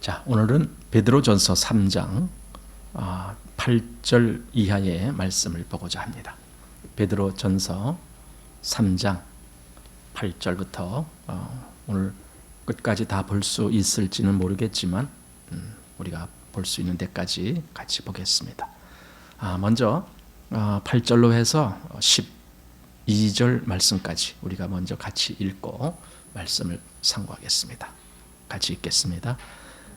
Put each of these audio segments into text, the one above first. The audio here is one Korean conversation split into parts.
자, 오늘은 베드로전서 3장 8절 이하의 말씀을 보고자 합니다. 베드로전서 3장 8절부터 오늘 끝까지 다 볼 수 있을지는 모르겠지만 우리가 볼 수 있는 데까지 같이 보겠습니다. 먼저 8절로 해서 12절 말씀까지 우리가 먼저 같이 읽고 말씀을 상고하겠습니다. 같이 읽겠습니다.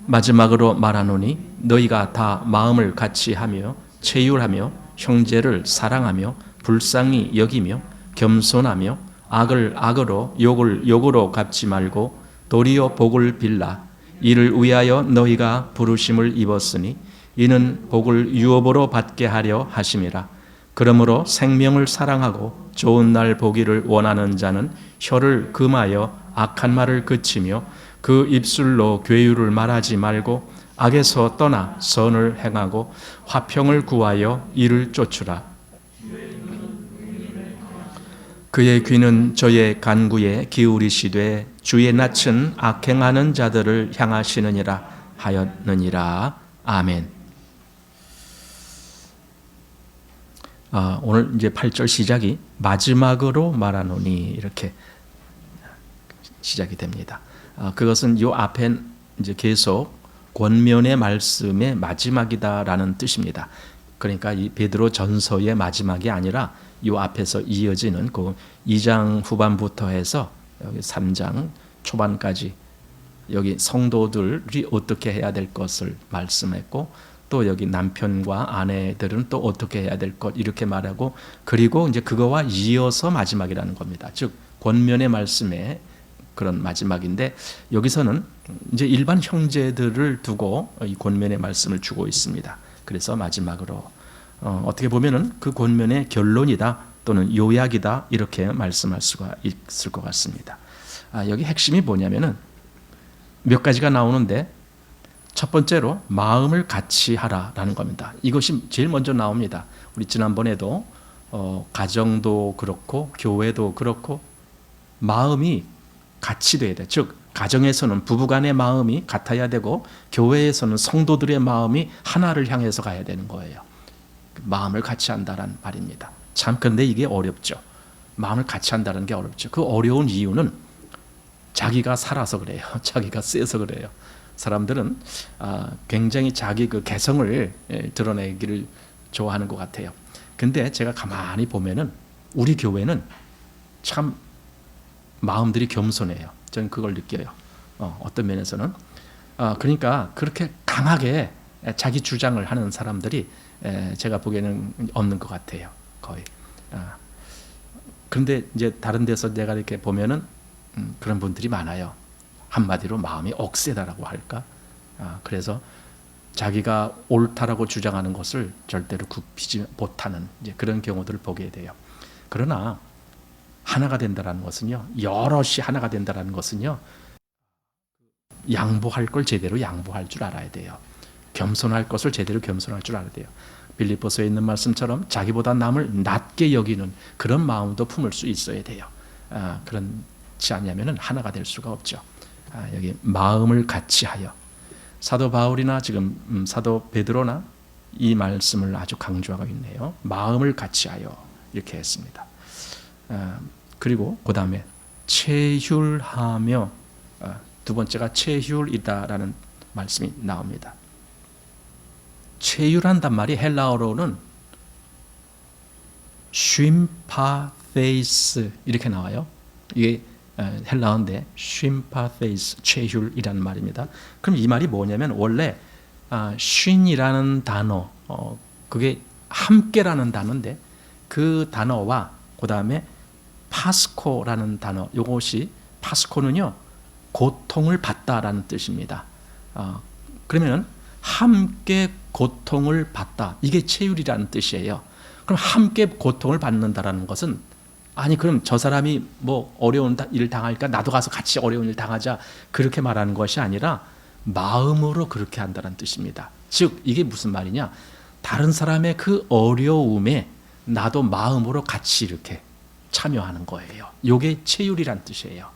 마지막으로 말하노니 너희가 다 마음을 같이 하며 체휼하며 형제를 사랑하며 불쌍히 여기며 겸손하며 악을 악으로 욕을 욕으로 갚지 말고 도리어 복을 빌라. 이를 위하여 너희가 부르심을 입었으니 이는 복을 유업으로 받게 하려 하심이라. 그러므로 생명을 사랑하고 좋은 날 보기를 원하는 자는 혀를 금하여 악한 말을 그치며 그 입술로 괴유를 말하지 말고 악에서 떠나 선을 행하고 화평을 구하여 이를 쫓으라. 그의 귀는 저의 간구에 기울이시되 주의 낯은 악행하는 자들을 향하시느니라 하였느니라. 아멘. 오늘 이제 8절 시작이 마지막으로 말하노니 이렇게 시작이 됩니다. 그것은 이 앞에 이제 계속 권면의 말씀의 마지막이다라는 뜻입니다. 그러니까 이 베드로 전서의 마지막이 아니라 이 앞에서 이어지는 그 2장 후반부터 해서 여기 3장 초반까지 여기 성도들이 어떻게 해야 될 것을 말씀했고 또 여기 남편과 아내들은 또 어떻게 해야 될 것 이렇게 말하고 그리고 이제 그거와 이어서 마지막이라는 겁니다. 즉 권면의 말씀에 그런 마지막인데 여기서는 이제 일반 형제들을 두고 이 권면의 말씀을 주고 있습니다. 그래서 마지막으로 어떻게 보면은 그 권면의 결론이다 또는 요약이다 이렇게 말씀할 수가 있을 것 같습니다. 여기 핵심이 뭐냐면은 몇 가지가 나오는데 첫 번째로 마음을 같이 하라라는 겁니다. 이것이 제일 먼저 나옵니다. 우리 지난번에도 가정도 그렇고 교회도 그렇고 마음이 같이 돼야 돼. 즉 가정에서는 부부간의 마음이 같아야 되고 교회에서는 성도들의 마음이 하나를 향해서 가야 되는 거예요. 마음을 같이 한다는 말입니다. 참 그런데 이게 어렵죠. 마음을 같이 한다는 게 어렵죠. 그 어려운 이유는 자기가 살아서 그래요. 자기가 세서 그래요. 사람들은 굉장히 자기 그 개성을 드러내기를 좋아하는 것 같아요. 근데 제가 가만히 보면은 우리 교회는 참 마음들이 겸손해요. 저는 그걸 느껴요. 어떤 면에서는 그러니까 그렇게 강하게 자기 주장을 하는 사람들이 제가 보기에는 없는 것 같아요. 거의. 그런데 이제 다른 데서 내가 이렇게 보면은 그런 분들이 많아요. 한마디로 마음이 억세다라고 할까? 그래서 자기가 옳다라고 주장하는 것을 절대로 굽히지 못하는 이제 그런 경우들을 보게 돼요. 그러나 하나가 된다라는 것은요, 여럿이 하나가 된다라는 것은요, 양보할 걸 제대로 양보할 줄 알아야 돼요. 겸손할 것을 제대로 겸손할 줄 알아야 돼요. 빌립보서에 있는 말씀처럼 자기보다 남을 낮게 여기는 그런 마음도 품을 수 있어야 돼요. 그렇지 않으면 하나가 될 수가 없죠. 여기 마음을 같이 하여 사도 바울이나 지금 사도 베드로나 이 말씀을 아주 강조하고 있네요. 마음을 같이 하여 이렇게 했습니다. 그리고 그 다음에 체휼하며 두 번째가 체휼이다라는 말씀이 나옵니다. 체휼한단 말이 헬라어로는 쉼파테이스 이렇게 나와요. 이게 헬라어인데 쉼파테이스 체휼이라는 말입니다. 그럼 이 말이 뭐냐면 원래 쉰이라는 단어 그게 함께라는 단어인데 그 단어와 그 다음에 파스코라는 단어 이것이 파스코는요 고통을 받다라는 뜻입니다. 그러면 함께 고통을 받다 이게 체휼이라는 뜻이에요. 그럼 함께 고통을 받는다라는 것은 아니 그럼 저 사람이 뭐 어려운 일 당하니까 나도 가서 같이 어려운 일 당하자 그렇게 말하는 것이 아니라 마음으로 그렇게 한다는 뜻입니다. 즉 이게 무슨 말이냐, 다른 사람의 그 어려움에 나도 마음으로 같이 이렇게 참여하는 거예요. 이게 체휼이란 뜻이에요.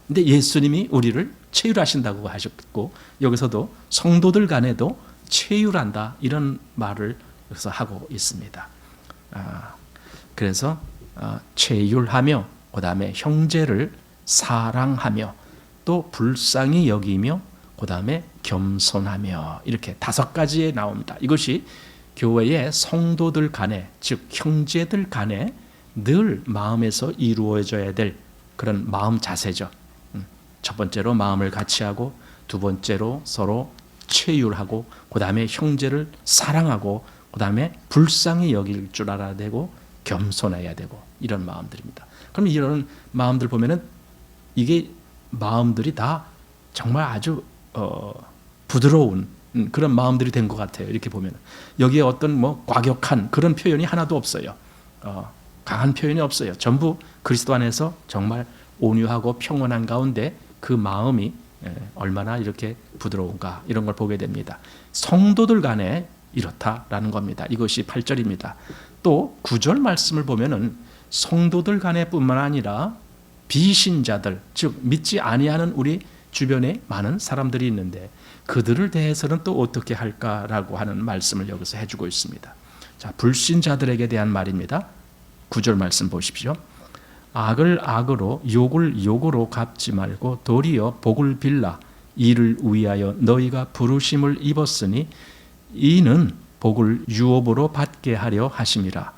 근데 예수님이 우리를 체휼하신다고 하셨고 여기서도 성도들 간에도 체휼한다 이런 말을 여기서 하고 있습니다. 그래서 체휼하며 그 다음에 형제를 사랑하며 또 불쌍히 여기며 그 다음에 겸손하며 이렇게 5가지에 나옵니다. 이것이 교회의 성도들 간에 즉 형제들 간에 늘 마음에서 이루어져야 될 그런 마음 자세죠. 첫 번째로 마음을 같이 하고 두 번째로 서로 체휼하고 그 다음에 형제를 사랑하고 그 다음에 불쌍히 여길 줄 알아야 되고 겸손해야 되고 이런 마음들입니다. 그럼 이런 마음들 보면은 이게 마음들이 다 정말 아주 부드러운 그런 마음들이 된 것 같아요. 이렇게 보면 여기에 어떤 과격한 그런 표현이 하나도 없어요. 강한 표현이 없어요. 전부 그리스도 안에서 정말 온유하고 평온한 가운데 그 마음이 얼마나 이렇게 부드러운가 이런 걸 보게 됩니다. 성도들 간에 이렇다라는 겁니다. 이것이 8절입니다. 또 9절 말씀을 보면은 성도들 간에 뿐만 아니라 비신자들 즉 믿지 아니하는 우리 주변에 많은 사람들이 있는데 그들을 대해서는 또 어떻게 할까라고 하는 말씀을 여기서 해주고 있습니다. 자, 불신자들에게 대한 말입니다. 9절 말씀 보십시오. 악을 악으로 욕을 욕으로 갚지 말고 도리어 복을 빌라 이를 위하여 너희가 부르심을 입었으니 이는 복을 유업으로 받게 하려 하심이라.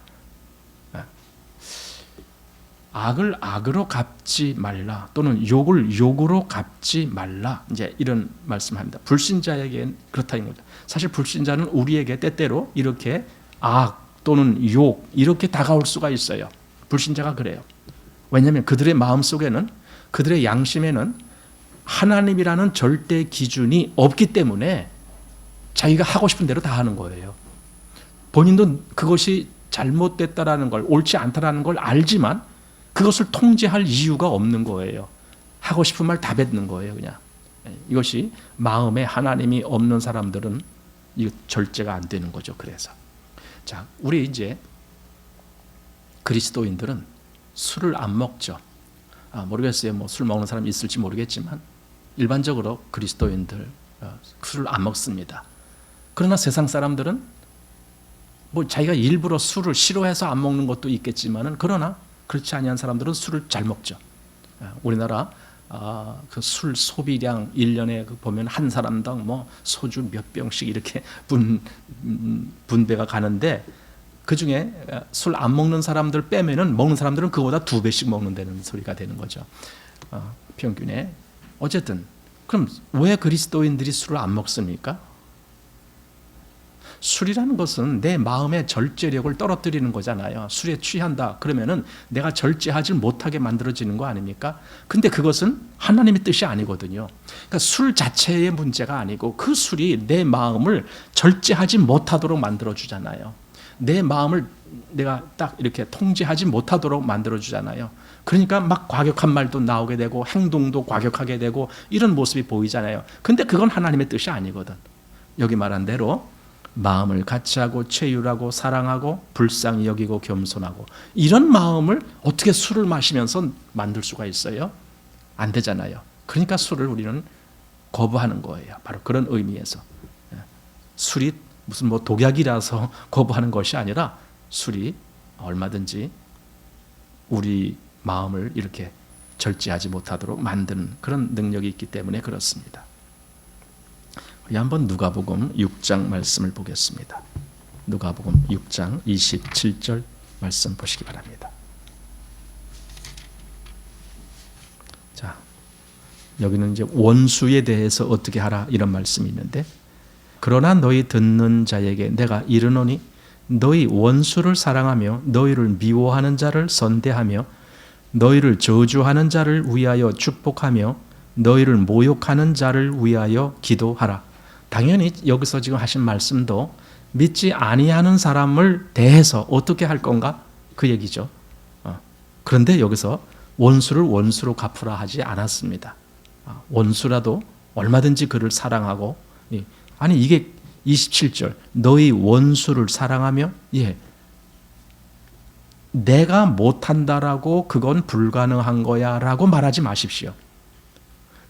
악을 악으로 갚지 말라 또는 욕을 욕으로 갚지 말라 이제 이런 말씀합니다. 불신자에게는 그렇다는 거죠. 사실 불신자는 우리에게 때때로 이렇게 악 또는 욕 이렇게 다가올 수가 있어요. 불신자가 그래요. 왜냐하면 그들의 마음속에는 그들의 양심에는 하나님이라는 절대 기준이 없기 때문에 자기가 하고 싶은 대로 다 하는 거예요. 본인도 그것이 잘못됐다라는 걸 옳지 않다라는 걸 알지만 그것을 통제할 이유가 없는 거예요. 하고 싶은 말 다 뱉는 거예요. 그냥 이것이 마음에 하나님이 없는 사람들은 이 절제가 안 되는 거죠. 그래서 자, 우리 이제 그리스도인들은 술을 안 먹죠. 모르겠어요. 술 먹는 사람이 있을지 모르겠지만 일반적으로 그리스도인들 술을 안 먹습니다. 그러나 세상 사람들은 자기가 일부러 술을 싫어해서 안 먹는 것도 있겠지만은 그러나 그렇지 아니한 사람들은 술을 잘 먹죠. 우리나라 그 술 소비량 1년에 보면 한 사람당 소주 몇 병씩 이렇게 분배가 가는데 그 중에 술 안 먹는 사람들 빼면은 먹는 사람들은 그보다 2배씩 먹는다는 소리가 되는 거죠. 평균에. 어쨌든 그럼 왜 그리스도인들이 술을 안 먹습니까? 술이라는 것은 내 마음의 절제력을 떨어뜨리는 거잖아요. 술에 취한다 그러면은 내가 절제하지 못하게 만들어지는 거 아닙니까? 근데 그것은 하나님의 뜻이 아니거든요. 그러니까 술 자체의 문제가 아니고 그 술이 내 마음을 절제하지 못하도록 만들어주잖아요. 내 마음을 내가 딱 이렇게 통제하지 못하도록 만들어주잖아요. 그러니까 막 과격한 말도 나오게 되고 행동도 과격하게 되고 이런 모습이 보이잖아요. 근데 그건 하나님의 뜻이 아니거든. 여기 말한 대로 마음을 같이 하고 체휼하고 사랑하고 불쌍히 여기고 겸손하고 이런 마음을 어떻게 술을 마시면서 만들 수가 있어요? 안 되잖아요. 그러니까 술을 우리는 거부하는 거예요. 바로 그런 의미에서. 술이 무슨 독약이라서 거부하는 것이 아니라 술이 얼마든지 우리 마음을 이렇게 절제하지 못하도록 만드는 그런 능력이 있기 때문에 그렇습니다. 우리 한번 누가복음 6장 말씀을 보겠습니다. 누가복음 6장 27절 말씀 보시기 바랍니다. 자, 여기는 이제 원수에 대해서 어떻게 하라 이런 말씀이 있는데 그러나 너희 듣는 자에게 내가 이르노니 너희 원수를 사랑하며 너희를 미워하는 자를 선대하며 너희를 저주하는 자를 위하여 축복하며 너희를 모욕하는 자를 위하여 기도하라. 당연히 여기서 지금 하신 말씀도 믿지 아니하는 사람을 대해서 어떻게 할 건가? 그 얘기죠. 그런데 여기서 원수를 원수로 갚으라 하지 않았습니다. 원수라도 얼마든지 그를 사랑하고 아니 이게 27절 너희 원수를 사랑하며 내가 못한다라고 그건 불가능한 거야 라고 말하지 마십시오.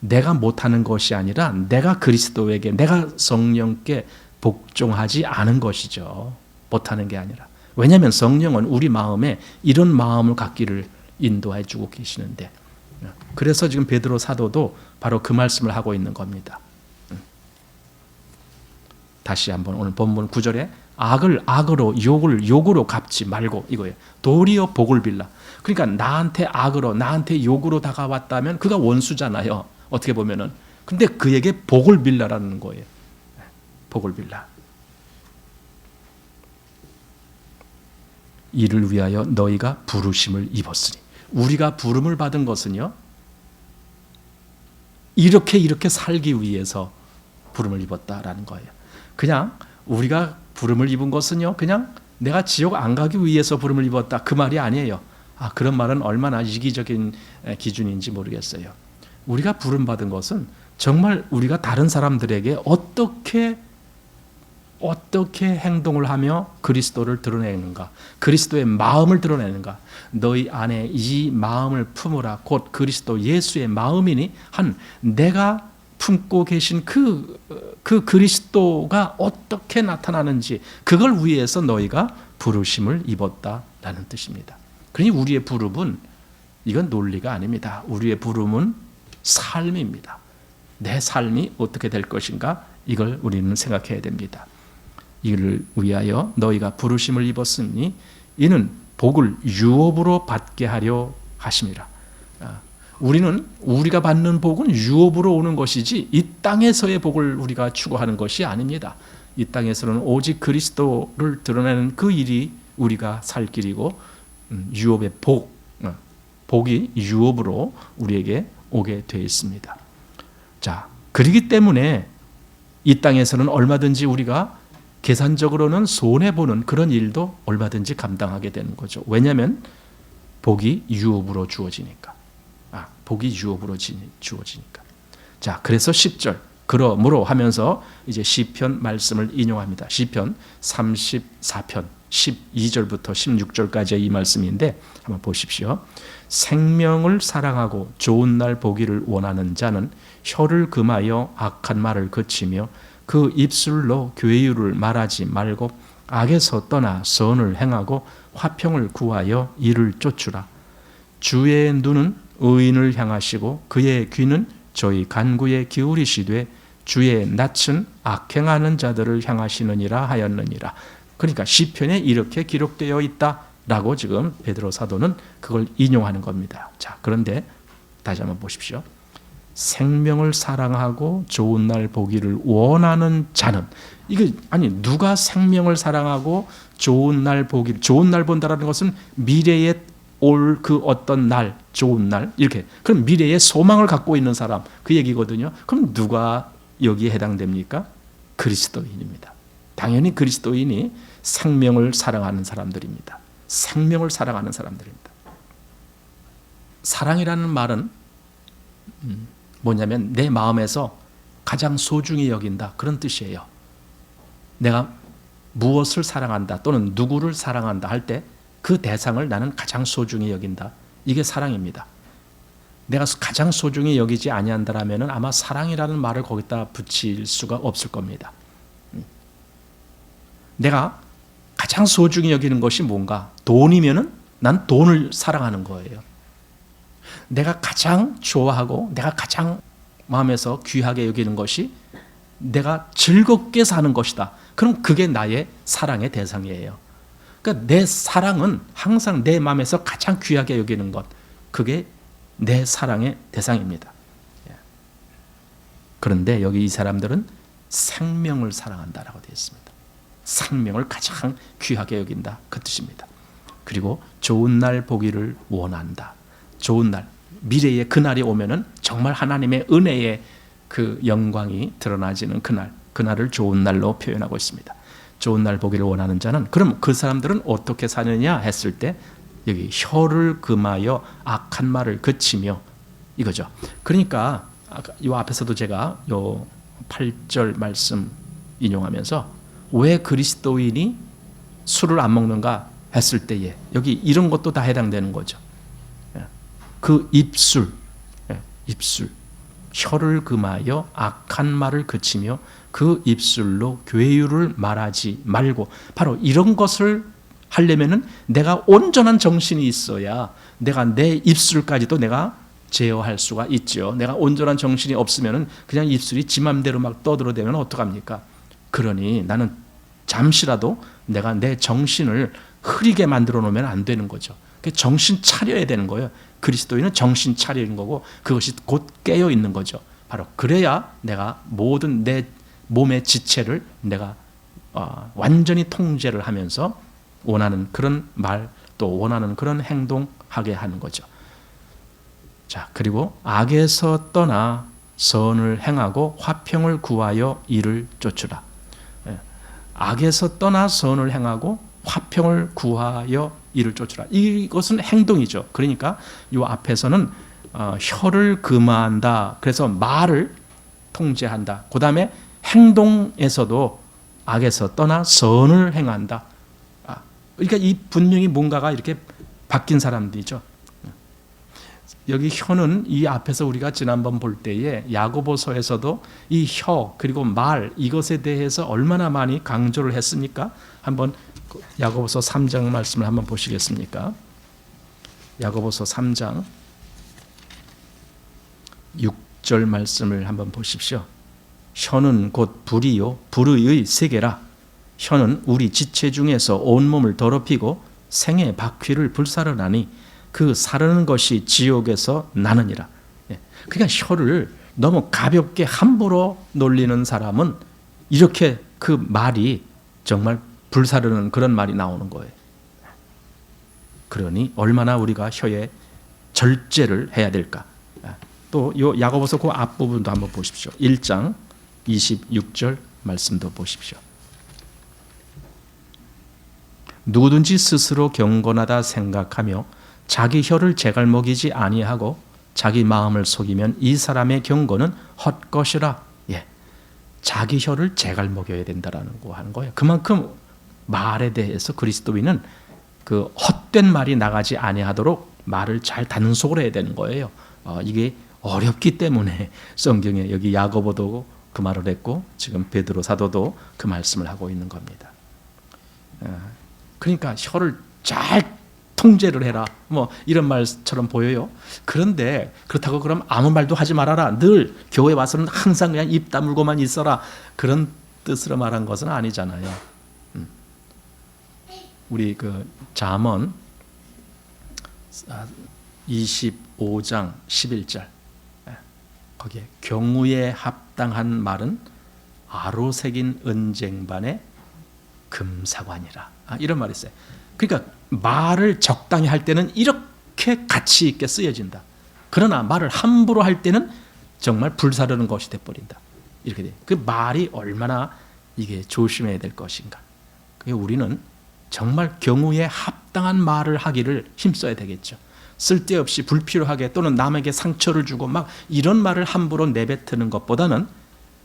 내가 못하는 것이 아니라 내가 그리스도에게, 내가 성령께 복종하지 않은 것이죠. 못하는 게 아니라. 왜냐하면 성령은 우리 마음에 이런 마음을 갖기를 인도해 주고 계시는데, 그래서 지금 베드로 사도도 바로 그 말씀을 하고 있는 겁니다. 다시 한번 오늘 본문 9절에 악을 악으로, 욕을 욕으로 갚지 말고, 이거예요. 도리어 복을 빌라. 그러니까 나한테 악으로, 나한테 욕으로 다가왔다면 그가 원수잖아요. 어떻게 보면은. 근데 그에게 복을 빌라라는 거예요. 복을 빌라. 이를 위하여 너희가 부르심을 입었으니. 우리가 부름을 받은 것은요, 이렇게 살기 위해서 부름을 입었다라는 거예요. 그냥 우리가 부름을 입은 것은요, 그냥 내가 지옥 안 가기 위해서 부름을 입었다, 그 말이 아니에요. 그런 말은 얼마나 이기적인 기준인지 모르겠어요. 우리가 부름 받은 것은 정말 우리가 다른 사람들에게 어떻게 행동을 하며 그리스도를 드러내는가, 그리스도의 마음을 드러내는가. 너희 안에 이 마음을 품으라, 곧 그리스도 예수의 마음이니 한 내가 품고 계신 그 그리스도가 어떻게 나타나는지, 그걸 위해서 너희가 부르심을 입었다라는 뜻입니다. 그러니 우리의 부름은 이건 논리가 아닙니다. 우리의 부름은 삶입니다. 내 삶이 어떻게 될 것인가, 이걸 우리는 생각해야 됩니다. 이를 위하여 너희가 부르심을 입었으니 이는 복을 유업으로 받게 하려 하심이라. 우리가 받는 복은 유업으로 오는 것이지 이 땅에서의 복을 우리가 추구하는 것이 아닙니다. 이 땅에서는 오직 그리스도를 드러내는 그 일이 우리가 살 길이고, 유업의 복이 유업으로 우리에게 오게 되어 있습니다. 자, 그렇기 때문에 이 땅에서는 얼마든지 우리가 계산적으로는 손해보는 그런 일도 얼마든지 감당하게 되는 거죠. 왜냐하면 복이 유업으로 주어지니까. 복이 유업으로 주어지니까. 자, 그래서 10절 그러므로 하면서 이제 시편 말씀을 인용합니다. 시편 34편 12절부터 16절까지의 이 말씀인데 한번 보십시오. 생명을 사랑하고 좋은 날 보기를 원하는 자는 혀를 금하여 악한 말을 그치며 그 입술로 괴유를 말하지 말고 악에서 떠나 선을 행하고 화평을 구하여 이를 쫓으라. 주의 눈은 의인을 향하시고 그의 귀는 저희 간구에 기울이시되 주의 낯은 악행하는 자들을 향하시느니라 하였느니라. 그러니까 시편에 이렇게 기록되어 있다라고 지금 베드로 사도는 그걸 인용하는 겁니다. 자, 그런데 다시 한번 보십시오. 생명을 사랑하고 좋은 날 보기를 원하는 자는, 이게 누가 생명을 사랑하고 좋은 날 본다라는 것은 미래에 올 그 어떤 날, 좋은 날, 이렇게, 그럼 미래의 소망을 갖고 있는 사람, 그 얘기거든요. 그럼 누가 여기에 해당됩니까? 그리스도인입니다. 당연히 그리스도인이 생명을 사랑하는 사람들입니다. 생명을 사랑하는 사람들입니다. 사랑이라는 말은 뭐냐면 내 마음에서 가장 소중히 여긴다, 그런 뜻이에요. 내가 무엇을 사랑한다 또는 누구를 사랑한다 할 때 그 대상을 나는 가장 소중히 여긴다, 이게 사랑입니다. 내가 가장 소중히 여기지 아니한다라면 아마 사랑이라는 말을 거기다 붙일 수가 없을 겁니다. 내가 가장 소중히 여기는 것이 뭔가? 돈이면은 난 돈을 사랑하는 거예요. 내가 가장 좋아하고 내가 가장 마음에서 귀하게 여기는 것이 내가 즐겁게 사는 것이다. 그럼 그게 나의 사랑의 대상이에요. 그러니까 내 사랑은 항상 내 마음에서 가장 귀하게 여기는 것, 그게 내 사랑의 대상입니다. 그런데 여기 이 사람들은 생명을 사랑한다라고 되어 있습니다. 생명을 가장 귀하게 여긴다, 그 뜻입니다. 그리고 좋은 날 보기를 원한다. 좋은 날, 미래의 그날이 오면은 정말 하나님의 은혜의 그 영광이 드러나지는 그날을 좋은 날로 표현하고 있습니다. 좋은 날 보기를 원하는 자는, 그럼 그 사람들은 어떻게 사느냐 했을 때 여기 혀를 금하여 악한 말을 그치며, 이거죠. 그러니까 이 앞에서도 제가 요 8절 말씀 인용하면서 왜 그리스도인이 술을 안 먹는가, 했을 때에 여기 이런 것도 다 해당되는 거죠. 그 입술, 입술, 혀를 금하여 악한 말을 그치며 그 입술로 괴유를 말하지 말고, 바로 이런 것을 하려면은 내가 온전한 정신이 있어야 내가 내 입술까지도 내가 제어할 수가 있죠. 내가 온전한 정신이 없으면은 그냥 입술이 지 맘대로 막 떠들어대면 어떡합니까? 그러니 나는 잠시라도 내가 내 정신을 흐리게 만들어 놓으면 안 되는 거죠. 정신 차려야 되는 거예요. 그리스도인은 정신 차리는 거고 그것이 곧 깨어 있는 거죠. 바로 그래야 내가 모든 내 몸의 지체를 내가 완전히 통제를 하면서 원하는 그런 말 또 원하는 그런 행동하게 하는 거죠. 자, 그리고 악에서 떠나 선을 행하고 화평을 구하여 이를 쫓으라. 악에서 떠나 선을 행하고 화평을 구하여 이를 쫓으라. 이것은 행동이죠. 그러니까 이 앞에서는 혀를 금한다. 그래서 말을 통제한다. 그 다음에 행동에서도 악에서 떠나 선을 행한다. 그러니까 이 분명히 뭔가가 이렇게 바뀐 사람들이죠. 여기 혀는 이 앞에서 우리가 지난번 볼 때에 야고보서에서도 이 혀 그리고 말 이것에 대해서 얼마나 많이 강조를 했습니까? 한번 야고보서 3장 말씀을 한번 보시겠습니까? 야고보서 3장 6절 말씀을 한번 보십시오. 혀는 곧 불이요 불의의 세계라. 혀는 우리 지체 중에서 온몸을 더럽히고 생의 바퀴를 불사르나니 그 사르는 것이 지옥에서 나느니라. 그러니까 혀를 너무 가볍게 함부로 놀리는 사람은 이렇게 그 말이 정말 불사르는 그런 말이 나오는 거예요. 그러니 얼마나 우리가 혀에 절제를 해야 될까. 또 이 야고보서 그 앞부분도 한번 보십시오. 1장 26절 말씀도 보십시오. 누구든지 스스로 경건하다 생각하며 자기 혀를 제갈먹이지 아니하고 자기 마음을 속이면 이 사람의 경건은 헛것이라. 자기 혀를 제갈먹여야 된다라는 거 하는 거예요. 그만큼 말에 대해서 그리스도인은 그 헛된 말이 나가지 아니하도록 말을 잘 단속을 해야 되는 거예요. 이게 어렵기 때문에 성경에 여기 야고보도 그 말을 했고 지금 베드로 사도도 그 말씀을 하고 있는 겁니다. 그러니까 혀를 잘 통제를 해라. 뭐 이런 말처럼 보여요. 그런데 그렇다고 그럼 아무 말도 하지 말아라. 늘 교회 와서는 항상 그냥 입 다물고만 있어라. 그런 뜻으로 말한 것은 아니잖아요. 우리 그 잠언 25장 11절 거기에 경우에 합당한 말은 아로 새긴 은쟁반의 금사관이라. 이런 말이 있어요. 그러니까 말을 적당히 할 때는 이렇게 가치 있게 쓰여진다. 그러나 말을 함부로 할 때는 정말 불사르는 것이 돼버린다. 이렇게 돼. 그 말이 얼마나 이게 조심해야 될 것인가. 우리는 정말 경우에 합당한 말을 하기를 힘써야 되겠죠. 쓸데없이 불필요하게 또는 남에게 상처를 주고 막 이런 말을 함부로 내뱉는 것보다는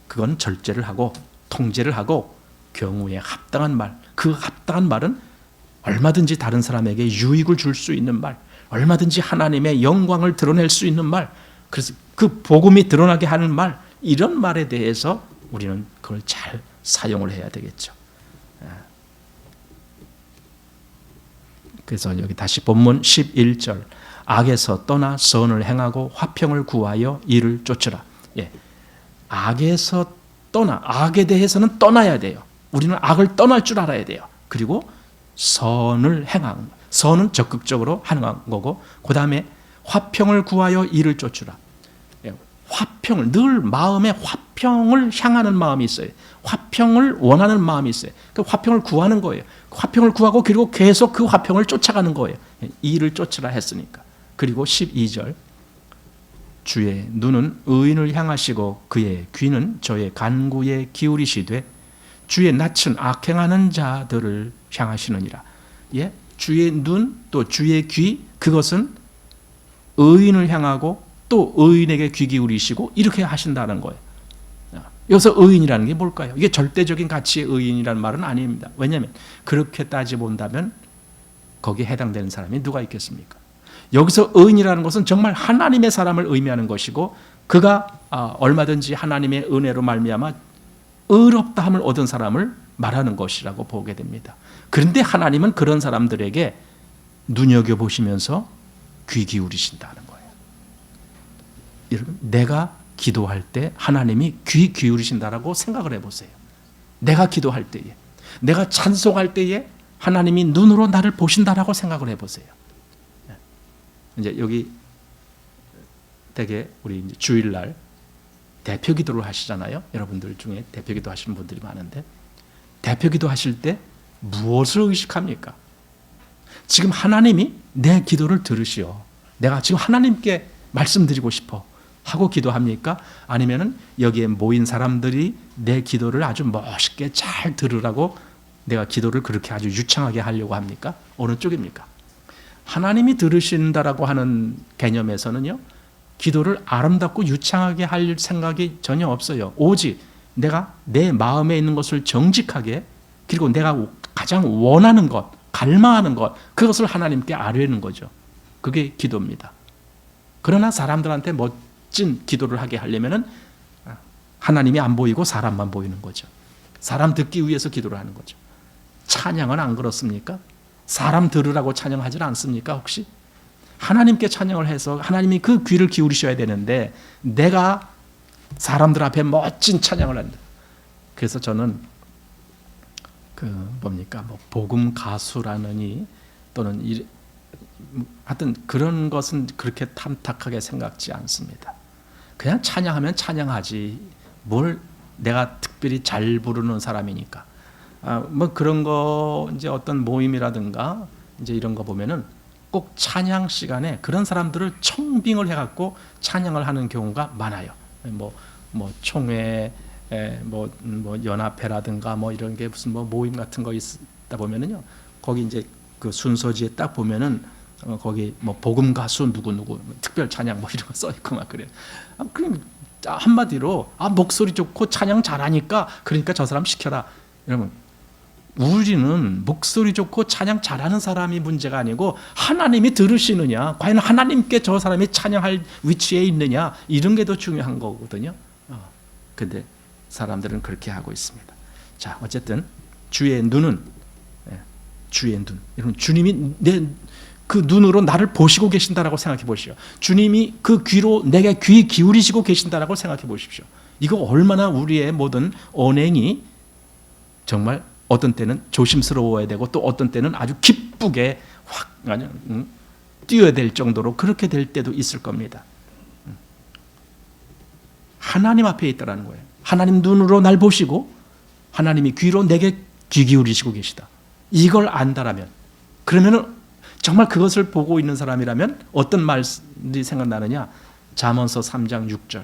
그건 절제를 하고 통제를 하고 경우에 합당한 말, 그 합당한 말은 얼마든지 다른 사람에게 유익을 줄 수 있는 말, 얼마든지 하나님의 영광을 드러낼 수 있는 말, 그래서 그 복음이 드러나게 하는 말, 이런 말에 대해서 우리는 그걸 잘 사용을 해야 되겠죠. 그래서 여기 다시 본문 11절 악에서 떠나 선을 행하고 화평을 구하여 이를 쫓으라. 악에서 떠나, 악에 대해서는 떠나야 돼요. 우리는 악을 떠날 줄 알아야 돼요. 그리고 선을 행하는, 선은 적극적으로 하는 거고, 그 다음에 화평을 구하여 이를 쫓으라. 화평을, 늘 마음에 화평을 향하는 마음이 있어요. 화평을 원하는 마음이 있어요. 그 화평을 구하는 거예요. 화평을 구하고 그리고 계속 그 화평을 쫓아가는 거예요. 이를 쫓으라 했으니까. 그리고 12절 주의 눈은 의인을 향하시고 그의 귀는 저의 간구에 기울이시되 주의 낯은 악행하는 자들을 향하시느니라. 주의 눈 또 주의 귀, 그것은 의인을 향하고 또 의인에게 귀 기울이시고 이렇게 하신다는 거예요. 여기서 의인이라는 게 뭘까요? 이게 절대적인 가치의 의인이라는 말은 아닙니다. 왜냐하면 그렇게 따져본다면 거기에 해당되는 사람이 누가 있겠습니까? 여기서 의인이라는 것은 정말 하나님의 사람을 의미하는 것이고 그가 얼마든지 하나님의 은혜로 말미암아 의롭다함을 얻은 사람을 말하는 것이라고 보게 됩니다. 그런데 하나님은 그런 사람들에게 눈여겨보시면서 귀 기울이신다는 거예요. 여러분, 내가 기도할 때 하나님이 귀 기울이신다라고 생각을 해보세요. 내가 기도할 때에, 내가 찬송할 때에 하나님이 눈으로 나를 보신다라고 생각을 해보세요. 이제 여기 되게 우리 이제 주일날 대표 기도를 하시잖아요. 여러분들 중에 대표 기도 하시는 분들이 많은데 대표 기도 하실 때 무엇을 의식합니까? 지금 하나님이 내 기도를 들으시오. 내가 지금 하나님께 말씀드리고 싶어 하고 기도합니까? 아니면은 여기에 모인 사람들이 내 기도를 아주 멋있게 잘 들으라고 내가 기도를 그렇게 아주 유창하게 하려고 합니까? 어느 쪽입니까? 하나님이 들으신다라고 하는 개념에서는요, 기도를 아름답고 유창하게 할 생각이 전혀 없어요. 오직 내가 내 마음에 있는 것을 정직하게, 그리고 내가 가장 원하는 것, 갈망하는 것, 그것을 하나님께 아뢰는 거죠. 그게 기도입니다. 그러나 사람들한테 멋진 기도를 하게 하려면은 하나님이 안 보이고 사람만 보이는 거죠. 사람 듣기 위해서 기도를 하는 거죠. 찬양은 안 그렇습니까? 사람 들으라고 찬양하지 않습니까? 혹시? 하나님께 찬양을 해서 하나님이 그 귀를 기울이셔야 되는데 내가 사람들 앞에 멋진 찬양을 한다. 그래서 저는 복음 가수라느니 또는 하여튼 그런 것은 그렇게 탐탁하게 생각지 않습니다. 그냥 찬양하면 찬양하지 뭘 내가 특별히 잘 부르는 사람이니까. 그런 거 이제 어떤 모임이라든가 이제 이런 거 보면은 꼭 찬양 시간에 그런 사람들을 청빙을 해갖고 찬양을 하는 경우가 많아요. 총회, 연합회라든가 이런 게 무슨 모임 같은 거 있다 보면은요, 거기 이제 그 순서지에 딱 보면은 거기 복음 가수 누구 특별 찬양 이런 거 써 있고 막 그래요. 그럼 한마디로 목소리 좋고 찬양 잘하니까 그러니까 저 사람 시켜라. 여러분, 우리는 목소리 좋고 찬양 잘하는 사람이 문제가 아니고 하나님이 들으시느냐, 과연 하나님께 저 사람이 찬양할 위치에 있느냐, 이런 게 더 중요한 거거든요. 근데 사람들은 그렇게 하고 있습니다. 자, 어쨌든 주의 눈은, 주의 눈, 여러분, 주님이 그 눈으로 나를 보시고 계신다라고 생각해 보시오. 주님이 그 귀로 내게 귀 기울이시고 계신다라고 생각해 보십시오. 이거 얼마나 우리의 모든 언행이 정말 어떤 때는 조심스러워야 되고 또 어떤 때는 아주 기쁘게 확 뛰어야 될 정도로 그렇게 될 때도 있을 겁니다. 하나님 앞에 있다라는 거예요. 하나님 눈으로 날 보시고 하나님이 귀로 내게 귀 기울이시고 계시다. 이걸 안다라면, 그러면은 정말 그것을 보고 있는 사람이라면 어떤 말이 생각나느냐? 잠언서 3장 6절.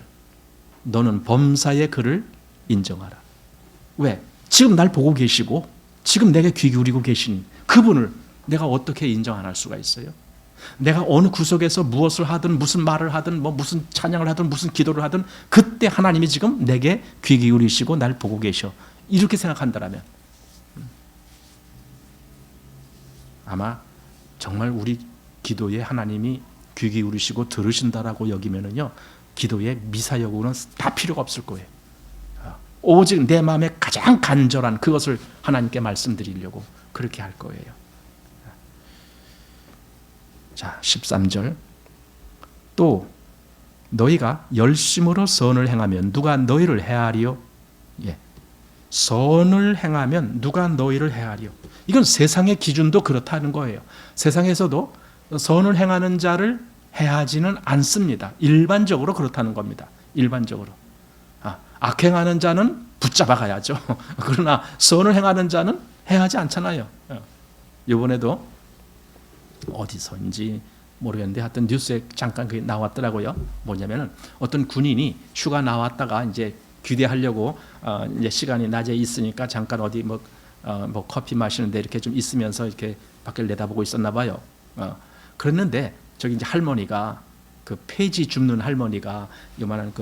너는 범사의 그를 인정하라. 왜? 지금 날 보고 계시고 지금 내게 귀 기울이고 계신 그분을 내가 어떻게 인정 안 할 수가 있어요? 내가 어느 구석에서 무엇을 하든 무슨 말을 하든 무슨 찬양을 하든 무슨 기도를 하든 그때 하나님이 지금 내게 귀 기울이시고 날 보고 계셔. 이렇게 생각한다면 아마 정말 우리 기도에 하나님이 귀 기울이시고 들으신다라고 여기면은요, 기도의 미사여구는 다 필요가 없을 거예요. 오직 내 마음에 가장 간절한 그것을 하나님께 말씀드리려고 그렇게 할 거예요. 자, 13절. 또 너희가 열심으로 선을 행하면 누가 너희를 해하리요? 선을 행하면 누가 너희를 해하리요? 이건 세상의 기준도 그렇다는 거예요. 세상에서도 선을 행하는 자를 해하지는 않습니다. 일반적으로 그렇다는 겁니다. 일반적으로. 악행하는 자는 붙잡아 가야죠. 그러나 선을 행하는 자는 해하지 않잖아요. 이번에도 어디서인지 모르겠는데 하여튼 뉴스에 잠깐 그게 나왔더라고요. 뭐냐면은 어떤 군인이 휴가 나왔다가 이제 귀대하려고 이제 시간이 낮에 있으니까 잠깐 어디 커피 마시는데 이렇게 좀 있으면서 이렇게 밖을 내다보고 있었나 봐요. 그랬는데 저기 이제 할머니가 그 폐지 줍는 할머니가 요만한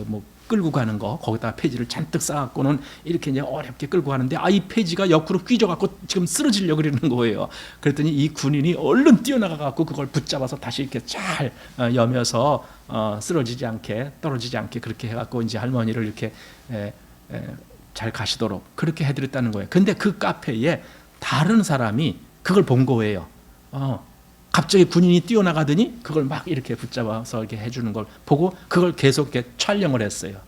끌고 가는 거, 거기다가 폐지를 잔뜩 쌓아갖고는 이렇게 이제 어렵게 끌고 가는데 이 폐지가 옆으로 뀌져갖고 지금 쓰러지려고 그러는 거예요. 그랬더니 이 군인이 얼른 뛰어나가갖고 그걸 붙잡아서 다시 이렇게 잘 여며서 쓰러지지 않게, 떨어지지 않게 그렇게 해갖고 이제 할머니를 이렇게 잘 가시도록 그렇게 해드렸다는 거예요. 근데 그 카페에 다른 사람이 그걸 본 거예요. 갑자기 군인이 뛰어나가더니 그걸 막 이렇게 붙잡아서 이렇게 해주는 걸 보고 그걸 계속 이렇게 촬영을 했어요.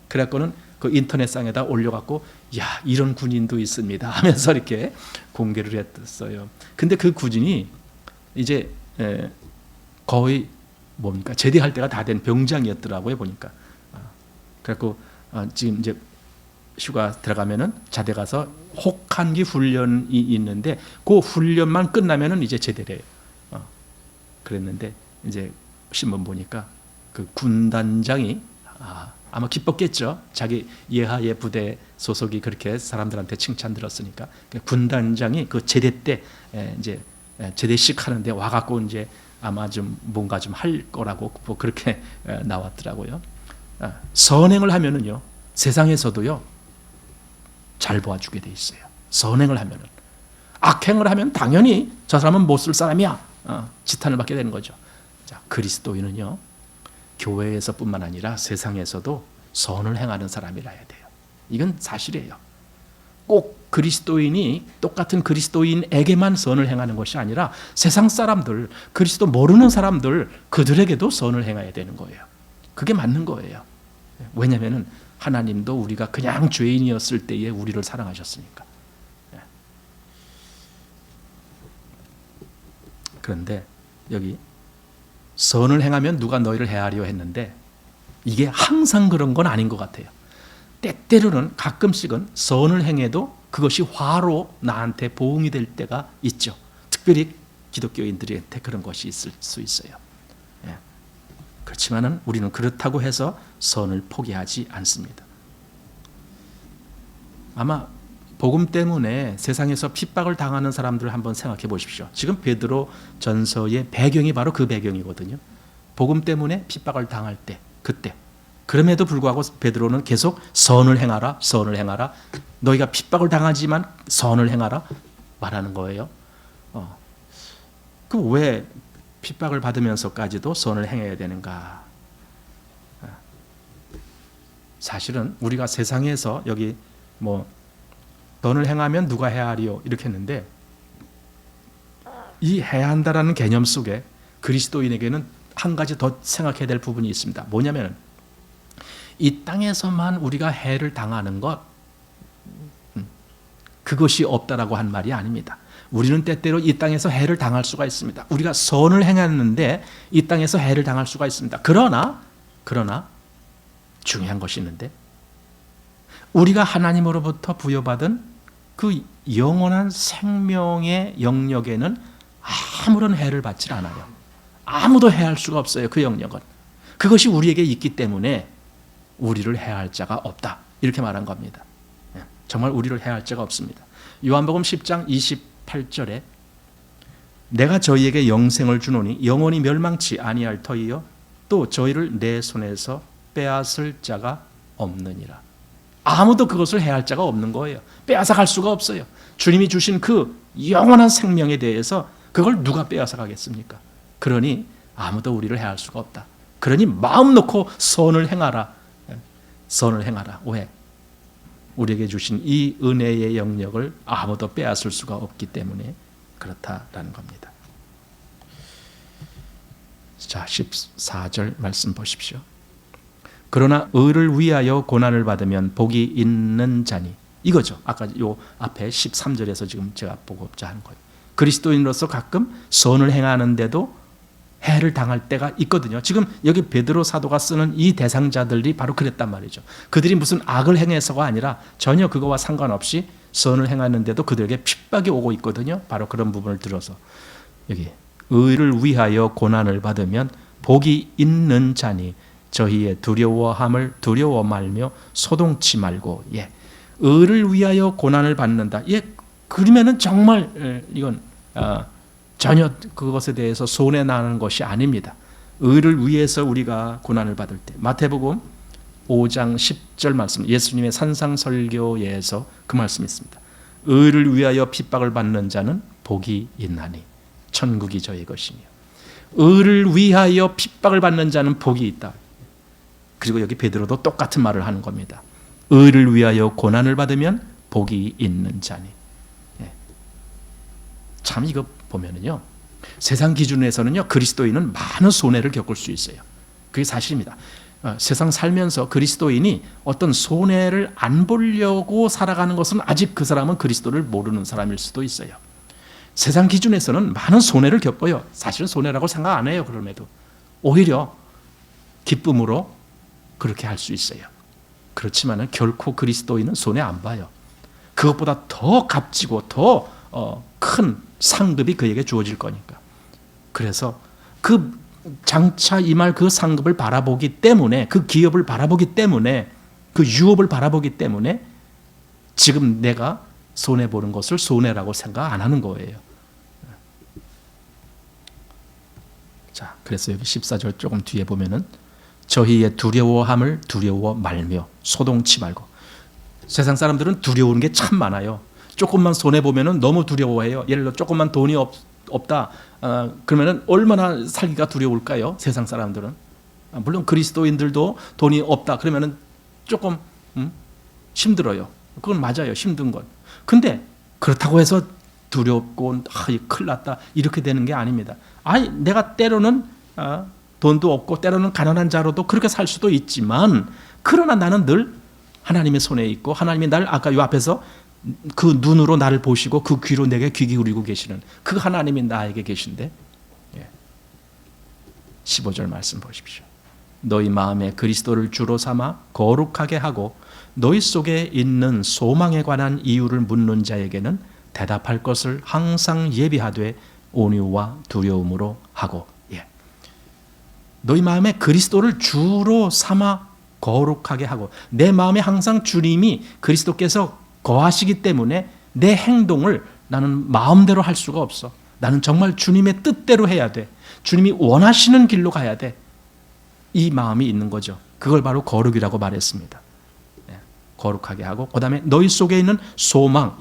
그래갖고는 그 인터넷상에다 올려갖고 야, 이런 군인도 있습니다 하면서 이렇게 공개를 했어요. 근데 그 군인이 이제 거의 뭡니까 제대할 때가 다 된 병장이었더라고요 보니까. 그래갖고 지금 이제 휴가 들어가면은 자대 가서 혹한기 훈련이 있는데 그 훈련만 끝나면은 이제 제대를 해요. 그랬는데 이제 신문 보니까 그 군단장이 아마 기뻤겠죠. 자기 예하의 부대 소속이 그렇게 사람들한테 칭찬 들었으니까 군단장이 그 제대 때 이제 제대식 하는데 와갖고 이제 아마 좀 뭔가 좀 할 거라고 뭐 그렇게 나왔더라고요. 선행을 하면은요 세상에서도요 잘 도와주게 돼 있어요. 선행을 하면은. 악행을 하면 당연히 저 사람은 못 쓸 사람이야. 지탄을 받게 되는 거죠. 자, 그리스도인은요 교회에서뿐만 아니라 세상에서도 선을 행하는 사람이라 해야 돼요. 이건 사실이에요. 꼭 그리스도인이 똑같은 그리스도인에게만 선을 행하는 것이 아니라 세상 사람들, 그리스도 모르는 사람들 그들에게도 선을 행해야 되는 거예요. 그게 맞는 거예요. 왜냐하면 하나님도 우리가 그냥 죄인이었을 때에 우리를 사랑하셨으니까. 그런데 여기 선을 행하면 누가 너희를 해하려 했는데 이게 항상 그런 건 아닌 것 같아요. 때때로는 가끔씩은 선을 행해도 그것이 화로 나한테 보응이 될 때가 있죠. 특별히 기독교인들한테 그런 것이 있을 수 있어요. 그렇지만은 우리는 그렇다고 해서 선을 포기하지 않습니다. 아마 복음 때문에 세상에서 핍박을 당하는 사람들을 한번 생각해 보십시오. 지금 베드로 전서의 배경이 바로 그 배경이거든요. 복음 때문에 핍박을 당할 때, 그때. 그럼에도 불구하고 베드로는 계속 선을 행하라, 선을 행하라. 너희가 핍박을 당하지만 선을 행하라 말하는 거예요. 그 왜 핍박을 받으면서까지도 선을 행해야 되는가? 사실은 우리가 세상에서 여기 선을 행하면 누가 해하리요 이렇게 했는데 이 해야 한다라는 개념 속에 그리스도인에게는 한 가지 더 생각해야 될 부분이 있습니다. 뭐냐면 이 땅에서만 우리가 해를 당하는 것 그것이 없다라고 한 말이 아닙니다. 우리는 때때로 이 땅에서 해를 당할 수가 있습니다. 우리가 선을 행했는데 이 땅에서 해를 당할 수가 있습니다. 그러나 중요한 것이 있는데 우리가 하나님으로부터 부여받은 그 영원한 생명의 영역에는 아무런 해를 받지 않아요. 아무도 해할 수가 없어요. 그 영역은. 그것이 우리에게 있기 때문에 우리를 해할 자가 없다. 이렇게 말한 겁니다. 정말 우리를 해할 자가 없습니다. 요한복음 10장 28절에 내가 저희에게 영생을 주노니 영원히 멸망치 아니할 터이요 또 저희를 내 손에서 빼앗을 자가 없느니라. 아무도 그것을 해할 자가 없는 거예요. 빼앗아 갈 수가 없어요. 주님이 주신 그 영원한 생명에 대해서 그걸 누가 빼앗아 가겠습니까? 그러니 아무도 우리를 해할 수가 없다. 그러니 마음 놓고 선을 행하라. 선을 행하라. 왜? 우리에게 주신 이 은혜의 영역을 아무도 빼앗을 수가 없기 때문에 그렇다라는 겁니다. 자, 14절 말씀 보십시오. 그러나 의를 위하여 고난을 받으면 복이 있는 자니 이거죠. 아까 요 앞에 13절에서 지금 제가 보고자 하는 거예요. 그리스도인으로서 가끔 선을 행하는데도 해를 당할 때가 있거든요. 지금 여기 베드로 사도가 쓰는 이 대상자들이 바로 그랬단 말이죠. 그들이 무슨 악을 행해서가 아니라 전혀 그거와 상관없이 선을 행하는데도 그들에게 핍박이 오고 있거든요. 바로 그런 부분을 들어서 여기 의를 위하여 고난을 받으면 복이 있는 자니 저희의 두려워함을 두려워 말며 소동치 말고 의를 위하여 고난을 받는다. 그러면은 정말 이건 전혀 그것에 대해서 손해 나는 것이 아닙니다. 의를 위해서 우리가 고난을 받을 때 마태복음 5장 10절 말씀, 예수님의 산상설교에서 그 말씀이 있습니다. 의를 위하여 핍박을 받는 자는 복이 있나니 천국이 저의 것이며, 의를 위하여 핍박을 받는 자는 복이 있다. 그리고 여기 베드로도 똑같은 말을 하는 겁니다. 의를 위하여 고난을 받으면 복이 있는 자니. 참 이거 보면은요, 세상 기준에서는요 그리스도인은 많은 손해를 겪을 수 있어요. 그게 사실입니다. 세상 살면서 그리스도인이 어떤 손해를 안 보려고 살아가는 것은 아직 그 사람은 그리스도를 모르는 사람일 수도 있어요. 세상 기준에서는 많은 손해를 겪어요. 사실은 손해라고 생각 안 해요. 그럼에도 오히려 기쁨으로 그렇게 할 수 있어요. 그렇지만은 결코 그리스도인은 손해 안 봐요. 그것보다 더 값지고 더 큰 상급이 그에게 주어질 거니까. 그래서 그 장차 임할 그 상급을 바라보기 때문에, 그 기업을 바라보기 때문에, 그 유업을 바라보기 때문에 지금 내가 손해보는 것을 손해라고 생각 안 하는 거예요. 자, 그래서 여기 14절 조금 뒤에 보면은 저희의 두려워함을 두려워 말며 소동치 말고. 세상 사람들은 두려운 게 참 많아요. 조금만 손해보면 너무 두려워해요. 예를 들어 조금만 돈이 없다. 그러면 얼마나 살기가 두려울까요? 세상 사람들은. 물론 그리스도인들도 돈이 없다. 그러면 조금 힘들어요. 그건 맞아요. 힘든 건. 근데 그렇다고 해서 두렵고 큰일 났다 이렇게 되는 게 아닙니다. 아니, 내가 때로는 돈도 없고 때로는 가난한 자로도 그렇게 살 수도 있지만, 그러나 나는 늘 하나님의 손에 있고, 하나님이 날 아까 요 앞에서 그 눈으로 나를 보시고 그 귀로 내게 귀 기울이고 계시는 그 하나님이 나에게 계신데, 15절 말씀 보십시오. 너희 마음에 그리스도를 주로 삼아 거룩하게 하고 너희 속에 있는 소망에 관한 이유를 묻는 자에게는 대답할 것을 항상 예비하되 온유와 두려움으로 하고. 너희 마음에 그리스도를 주로 삼아 거룩하게 하고, 내 마음에 항상 주님이 그리스도께서 거하시기 때문에 내 행동을 나는 마음대로 할 수가 없어. 나는 정말 주님의 뜻대로 해야 돼. 주님이 원하시는 길로 가야 돼. 이 마음이 있는 거죠. 그걸 바로 거룩이라고 말했습니다. 거룩하게 하고, 그 다음에 너희 속에 있는 소망.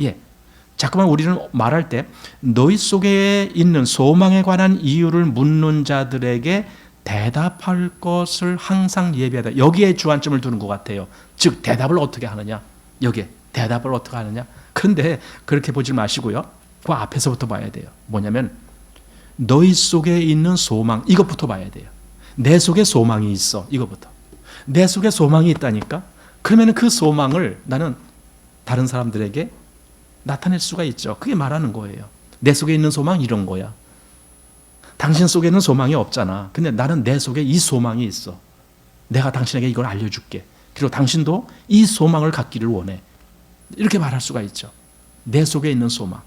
자꾸만 우리는 말할 때 너희 속에 있는 소망에 관한 이유를 묻는 자들에게 대답할 것을 항상 예비하다. 여기에 주안점을 두는 것 같아요. 즉 대답을 어떻게 하느냐. 여기에 대답을 어떻게 하느냐. 그런데 그렇게 보지 마시고요. 그 앞에서부터 봐야 돼요. 뭐냐면 너희 속에 있는 소망, 이것부터 봐야 돼요. 내 속에 소망이 있어. 이것부터. 내 속에 소망이 있다니까. 그러면 그 소망을 나는 다른 사람들에게 나타낼 수가 있죠. 그게 말하는 거예요. 내 속에 있는 소망 이런 거야. 당신 속에는 소망이 없잖아. 근데 나는 내 속에 이 소망이 있어. 내가 당신에게 이걸 알려줄게. 그리고 당신도 이 소망을 갖기를 원해. 이렇게 말할 수가 있죠. 내 속에 있는 소망.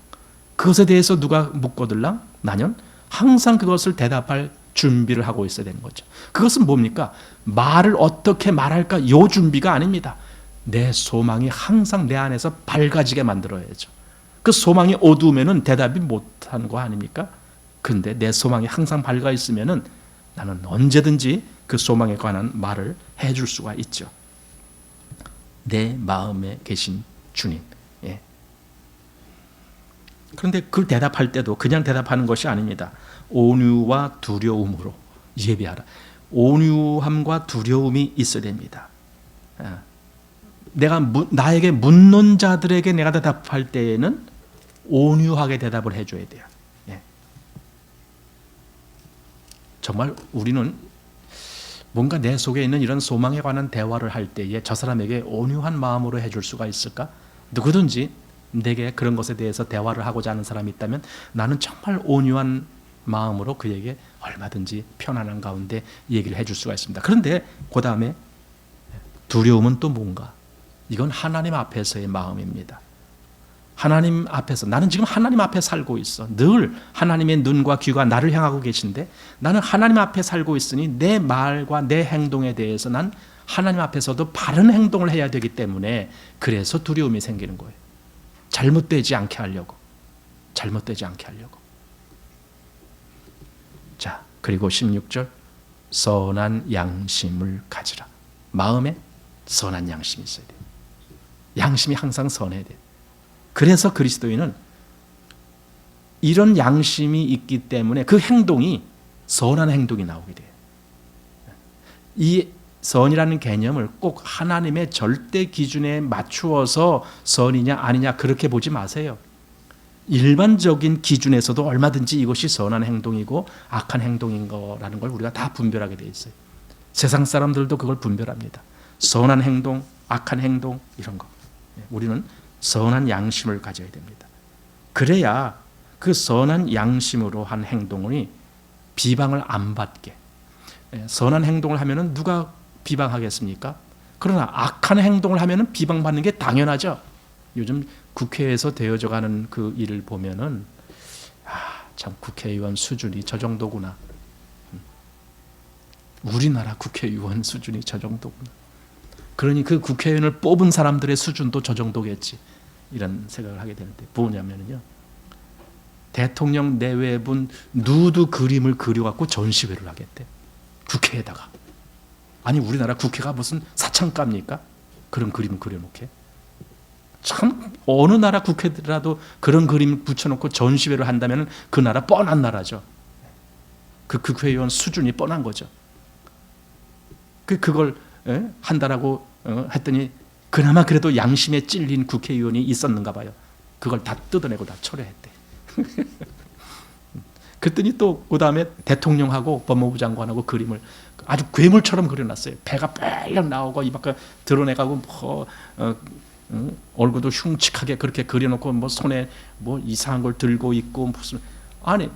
그것에 대해서 누가 묻거들랑 나는 항상 그것을 대답할 준비를 하고 있어야 되는 거죠. 그것은 뭡니까? 말을 어떻게 말할까? 요 준비가 아닙니다. 내 소망이 항상 내 안에서 밝아지게 만들어야죠. 그 소망이 어두우면 대답이 못하는 거 아닙니까? 근데 내 소망이 항상 밝아 있으면 나는 언제든지 그 소망에 관한 말을 해줄 수가 있죠. 내 마음에 계신 주님. 그런데 그 대답할 때도 그냥 대답하는 것이 아닙니다. 온유와 두려움으로 예비하라. 온유함과 두려움이 있어야 됩니다. 내가 나에게 묻는 자들에게 내가 대답할 때에는 온유하게 대답을 해줘야 돼요. 정말 우리는 뭔가 내 속에 있는 이런 소망에 관한 대화를 할 때에 저 사람에게 온유한 마음으로 해줄 수가 있을까? 누구든지 내게 그런 것에 대해서 대화를 하고자 하는 사람이 있다면 나는 정말 온유한 마음으로 그에게 얼마든지 편안한 가운데 얘기를 해줄 수가 있습니다. 그런데 그 다음에 두려움은 또 뭔가? 이건 하나님 앞에서의 마음입니다. 하나님 앞에서, 나는 지금 하나님 앞에 살고 있어. 늘 하나님의 눈과 귀가 나를 향하고 계신데 나는 하나님 앞에 살고 있으니 내 말과 내 행동에 대해서 난 하나님 앞에서도 바른 행동을 해야 되기 때문에 그래서 두려움이 생기는 거예요. 잘못되지 않게 하려고. 잘못되지 않게 하려고. 자, 그리고 16절 선한 양심을 가지라. 마음에 선한 양심이 있어야 돼요. 양심이 항상 선해야 돼요. 그래서 그리스도인은 이런 양심이 있기 때문에 그 행동이 선한 행동이 나오게 돼요. 이 선이라는 개념을 꼭 하나님의 절대 기준에 맞추어서 선이냐 아니냐 그렇게 보지 마세요. 일반적인 기준에서도 얼마든지 이것이 선한 행동이고 악한 행동인 거라는 걸 우리가 다 분별하게 돼 있어요. 세상 사람들도 그걸 분별합니다. 선한 행동, 악한 행동 이런 거. 우리는 선한 양심을 가져야 됩니다. 그래야 그 선한 양심으로 한 행동이 비방을 안 받게. 선한 행동을 하면은 누가 비방하겠습니까? 그러나 악한 행동을 하면은 비방받는 게 당연하죠. 요즘 국회에서 되어져 가는 그 일을 보면은 참 국회의원 수준이 저 정도구나. 우리나라 국회의원 수준이 저 정도구나. 그러니 그 국회의원을 뽑은 사람들의 수준도 저 정도겠지. 이런 생각을 하게 되는데 뭐냐면요. 대통령 내외분 누드 그림을 그려갖고 전시회를 하겠대. 국회에다가. 아니 우리나라 국회가 무슨 사창가입니까? 그런 그림을 그려놓게. 참 어느 나라 국회라도 그런 그림 붙여놓고 전시회를 한다면 그 나라 뻔한 나라죠. 그 국회의원 수준이 뻔한 거죠. 그걸 한다라고 했더니 그나마 그래도 양심에 찔린 국회의원이 있었는가 봐요. 그걸 다 뜯어내고 다 철회했대. 그랬더니 또 그 다음에 대통령하고 법무부 장관하고 그림을 아주 괴물처럼 그려놨어요. 배가 빨려 나오고 입 밖에 드러내가고 얼굴도 흉측하게 그렇게 그려놓고 뭐 손에 뭐 이상한 걸 들고 있고 무슨 아니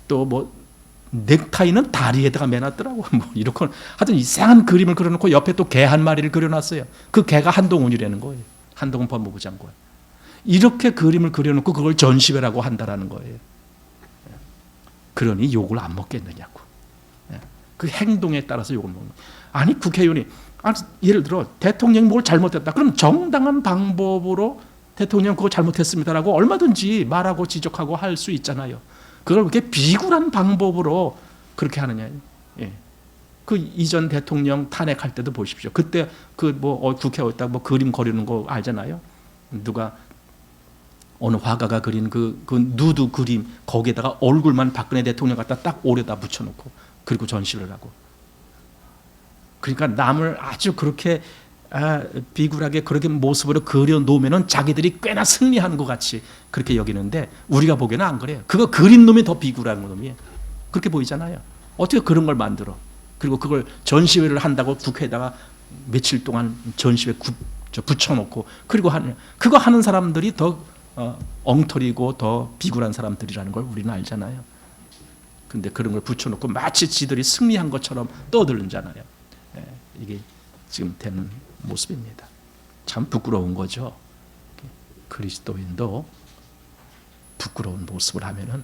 또 뭐 넥타이는 다리에다가 매놨더라고 뭐 이렇게 하여튼 이상한 그림을 그려놓고 옆에 또 개 한 마리를 그려놨어요. 그 개가 한동훈이라는 거예요. 한동훈 법무부 장관. 이렇게 그림을 그려놓고 그걸 전시회라고 한다라는 거예요. 그러니 욕을 안 먹겠느냐고. 그 행동에 따라서 욕을 먹는 거예요. 아니 국회의원이 예를 들어 대통령이 뭘 잘못했다. 그럼 정당한 방법으로 대통령 그거 잘못했습니다라고 얼마든지 말하고 지적하고 할 수 있잖아요. 그걸 그렇게 비굴한 방법으로 그렇게 하느냐. 그 이전 대통령 탄핵할 때도 보십시오. 그때 그 뭐 국회 어디다 뭐 그림 그리는 거 알잖아요. 누가 어느 화가가 그린 그 누드 그림 거기에다가 얼굴만 박근혜 대통령 갖다 딱 오려다 붙여놓고 그리고 전시를 하고. 그러니까 남을 아주 그렇게 비굴하게 그렇게 모습으로 그려놓으면은 자기들이 꽤나 승리하는 것 같이 그렇게 여기는데 우리가 보기에는 안 그래요. 그거 그린 놈이 더 비굴한 놈이에요. 그렇게 보이잖아요. 어떻게 그런 걸 만들어? 그리고 그걸 전시회를 한다고 국회에다가 며칠 동안 전시회 붙여놓고 그리고 그거 하는 사람들이 더 엉터리고 더 비굴한 사람들이라는 걸 우리는 알잖아요. 근데 그런 걸 붙여놓고 마치 지들이 승리한 것처럼 떠들잖아요. 이게 지금 되는 모습입니다. 참 부끄러운 거죠. 그리스도인도 부끄러운 모습을 하면은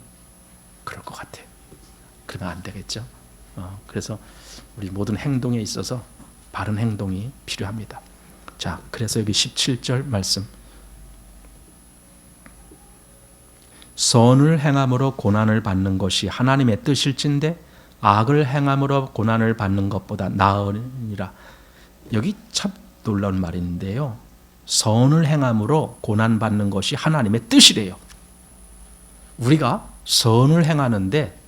그럴 것 같아요. 그러면 안 되겠죠. 그래서 우리 모든 행동에 있어서 바른 행동이 필요합니다. 자, 그래서 여기 17절 말씀. 선을 행함으로 고난을 받는 것이 하나님의 뜻일진데 악을 행함으로 고난을 받는 것보다 나으니라. 여기 참 놀라운 말인데요. 선을 행함으로 고난 받는 것이 하나님의 뜻이래요. 우리가 선을 행하는데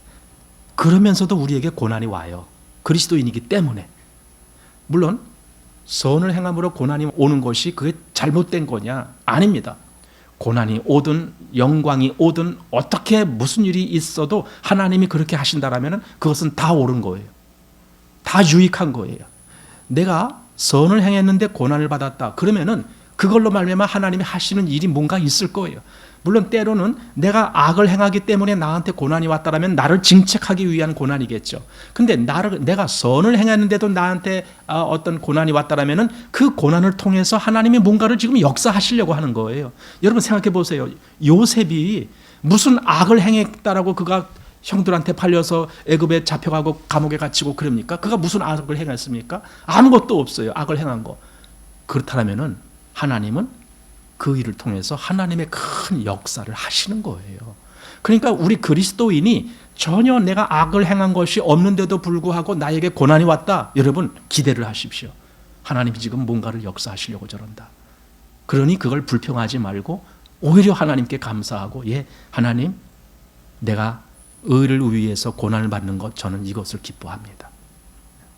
그러면서도 우리에게 고난이 와요. 그리스도인이기 때문에. 물론 선을 행함으로 고난이 오는 것이 그게 잘못된 거냐? 아닙니다. 고난이 오든 영광이 오든 어떻게 무슨 일이 있어도 하나님이 그렇게 하신다라면 그것은 다 옳은 거예요. 다 유익한 거예요. 내가 선을 행했는데 고난을 받았다. 그러면은 그걸로 말미암아 하나님이 하시는 일이 뭔가 있을 거예요. 물론 때로는 내가 악을 행하기 때문에 나한테 고난이 왔다라면 나를 징책하기 위한 고난이겠죠. 근데 내가 선을 행했는데도 나한테 어떤 고난이 왔다라면은 그 고난을 통해서 하나님이 뭔가를 지금 역사하시려고 하는 거예요. 여러분 생각해 보세요. 요셉이 무슨 악을 행했다라고 그가 형들한테 팔려서 애굽에 잡혀가고 감옥에 갇히고 그럽니까? 그가 무슨 악을 행했습니까? 아무것도 없어요. 악을 행한 거. 그렇다면은 하나님은 그 일을 통해서 하나님의 큰 역사를 하시는 거예요. 그러니까 우리 그리스도인이 전혀 내가 악을 행한 것이 없는데도 불구하고 나에게 고난이 왔다. 여러분 기대를 하십시오. 하나님이 지금 뭔가를 역사하시려고 저런다. 그러니 그걸 불평하지 말고 오히려 하나님께 감사하고, 예, 하나님, 내가 의를 위해서 고난을 받는 것, 저는 이것을 기뻐합니다.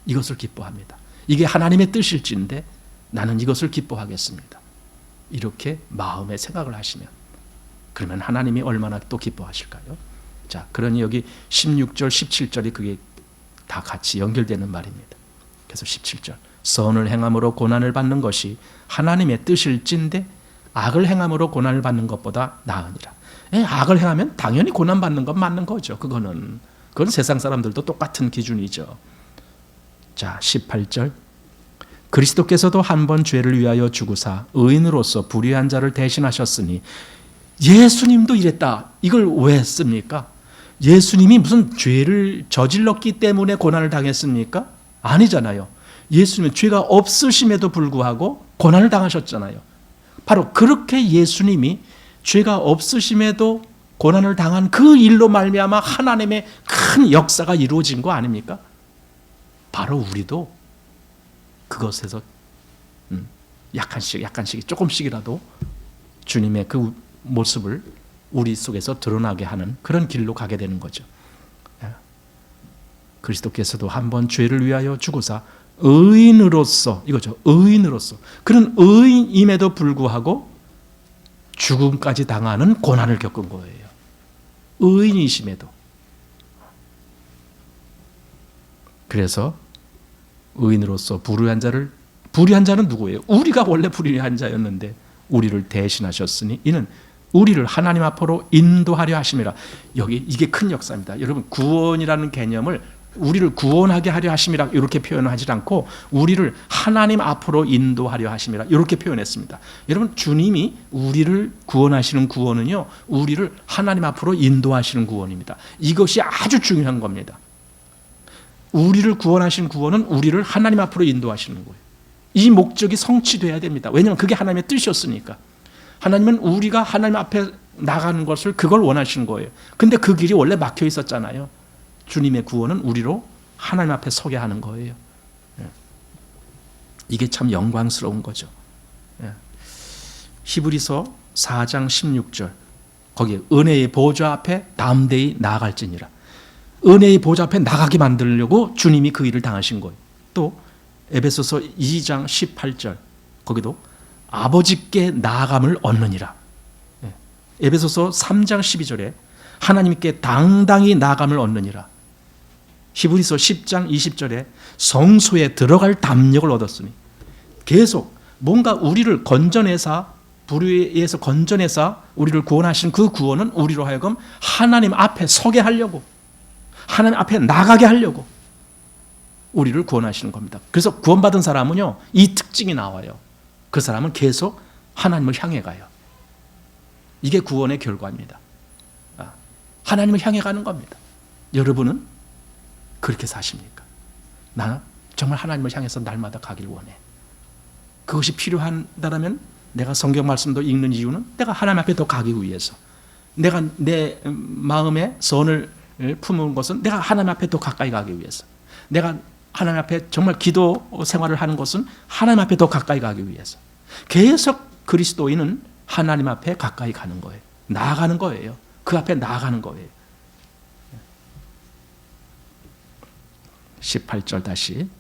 이것을 기뻐합니다. 이게 하나님의 뜻일진데 나는 이것을 기뻐하겠습니다. 이렇게 마음의 생각을 하시면, 그러면 하나님이 얼마나 또 기뻐하실까요? 자, 그러니 여기 16절, 17절이 그게 다 같이 연결되는 말입니다. 그래서 17절, 선을 행함으로 고난을 받는 것이 하나님의 뜻일진데 악을 행함으로 고난을 받는 것보다 나으니라. 악을 행하면 당연히 고난받는 건 맞는 거죠. 그건 세상 사람들도 똑같은 기준이죠. 자, 18절, 그리스도께서도 한 번 죄를 위하여 죽으사 의인으로서 불의한 자를 대신하셨으니, 예수님도 이랬다. 이걸 왜 했습니까? 예수님이 무슨 죄를 저질렀기 때문에 고난을 당했습니까? 아니잖아요. 예수님은 죄가 없으심에도 불구하고 고난을 당하셨잖아요. 바로 그렇게 예수님이 죄가 없으심에도 고난을 당한 그 일로 말미암아 하나님의 큰 역사가 이루어진 거 아닙니까? 바로 우리도 그것에서 약간씩 조금씩이라도 주님의 그 모습을 우리 속에서 드러나게 하는 그런 길로 가게 되는 거죠. 그리스도께서도 한번 죄를 위하여 죽으사 의인으로서, 이거죠, 의인으로서, 그런 의인임에도 불구하고 죽음까지 당하는 고난을 겪은 거예요. 의인이심에도. 그래서 의인으로서 불의한 자는 누구예요? 우리가 원래 불의한 자였는데 우리를 대신하셨으니 이는 우리를 하나님 앞으로 인도하려 하심이라. 여기 이게 큰 역사입니다. 여러분, 구원이라는 개념을 우리를 구원하게 하려 하심이라 이렇게 표현하지 않고 우리를 하나님 앞으로 인도하려 하심이라 이렇게 표현했습니다. 여러분, 주님이 우리를 구원하시는 구원은요, 우리를 하나님 앞으로 인도하시는 구원입니다. 이것이 아주 중요한 겁니다. 우리를 구원하시는 구원은 우리를 하나님 앞으로 인도하시는 거예요. 이 목적이 성취돼야 됩니다. 왜냐하면 그게 하나님의 뜻이었으니까. 하나님은 우리가 하나님 앞에 나가는 것을 그걸 원하시는 거예요. 근데 그 길이 원래 막혀 있었잖아요. 주님의 구원은 우리로 하나님 앞에 서게 하는 거예요. 이게 참 영광스러운 거죠. 히브리서 4장 16절, 거기에 은혜의 보좌 앞에 담대히 나아갈지니라. 은혜의 보좌 앞에 나가게 만들려고 주님이 그 일을 당하신 거예요. 또 에베소서 2장 18절, 거기도 아버지께 나아감을 얻느니라. 에베소서 3장 12절에 하나님께 당당히 나아감을 얻느니라. 히브리서 10장 20절에 성소에 들어갈 담력을 얻었으니, 계속 뭔가 우리를 건져내사, 불의에서 건져내사 우리를 구원하신 그 구원은 우리로 하여금 하나님 앞에 서게 하려고, 하나님 앞에 나가게 하려고 우리를 구원하시는 겁니다. 그래서 구원받은 사람은요, 이 특징이 나와요. 그 사람은 계속 하나님을 향해 가요. 이게 구원의 결과입니다. 하나님을 향해 가는 겁니다. 여러분은 그렇게 사십니까? 나는 정말 하나님을 향해서 날마다 가길 원해. 그것이 필요하다면 내가 성경 말씀도 읽는 이유는 내가 하나님 앞에 더 가기 위해서, 내가 내 마음에 선을 품은 것은 내가 하나님 앞에 더 가까이 가기 위해서, 내가 하나님 앞에 정말 기도 생활을 하는 것은 하나님 앞에 더 가까이 가기 위해서, 계속 그리스도인은 하나님 앞에 가까이 가는 거예요. 나아가는 거예요. 그 앞에 나아가는 거예요. 18절 다시,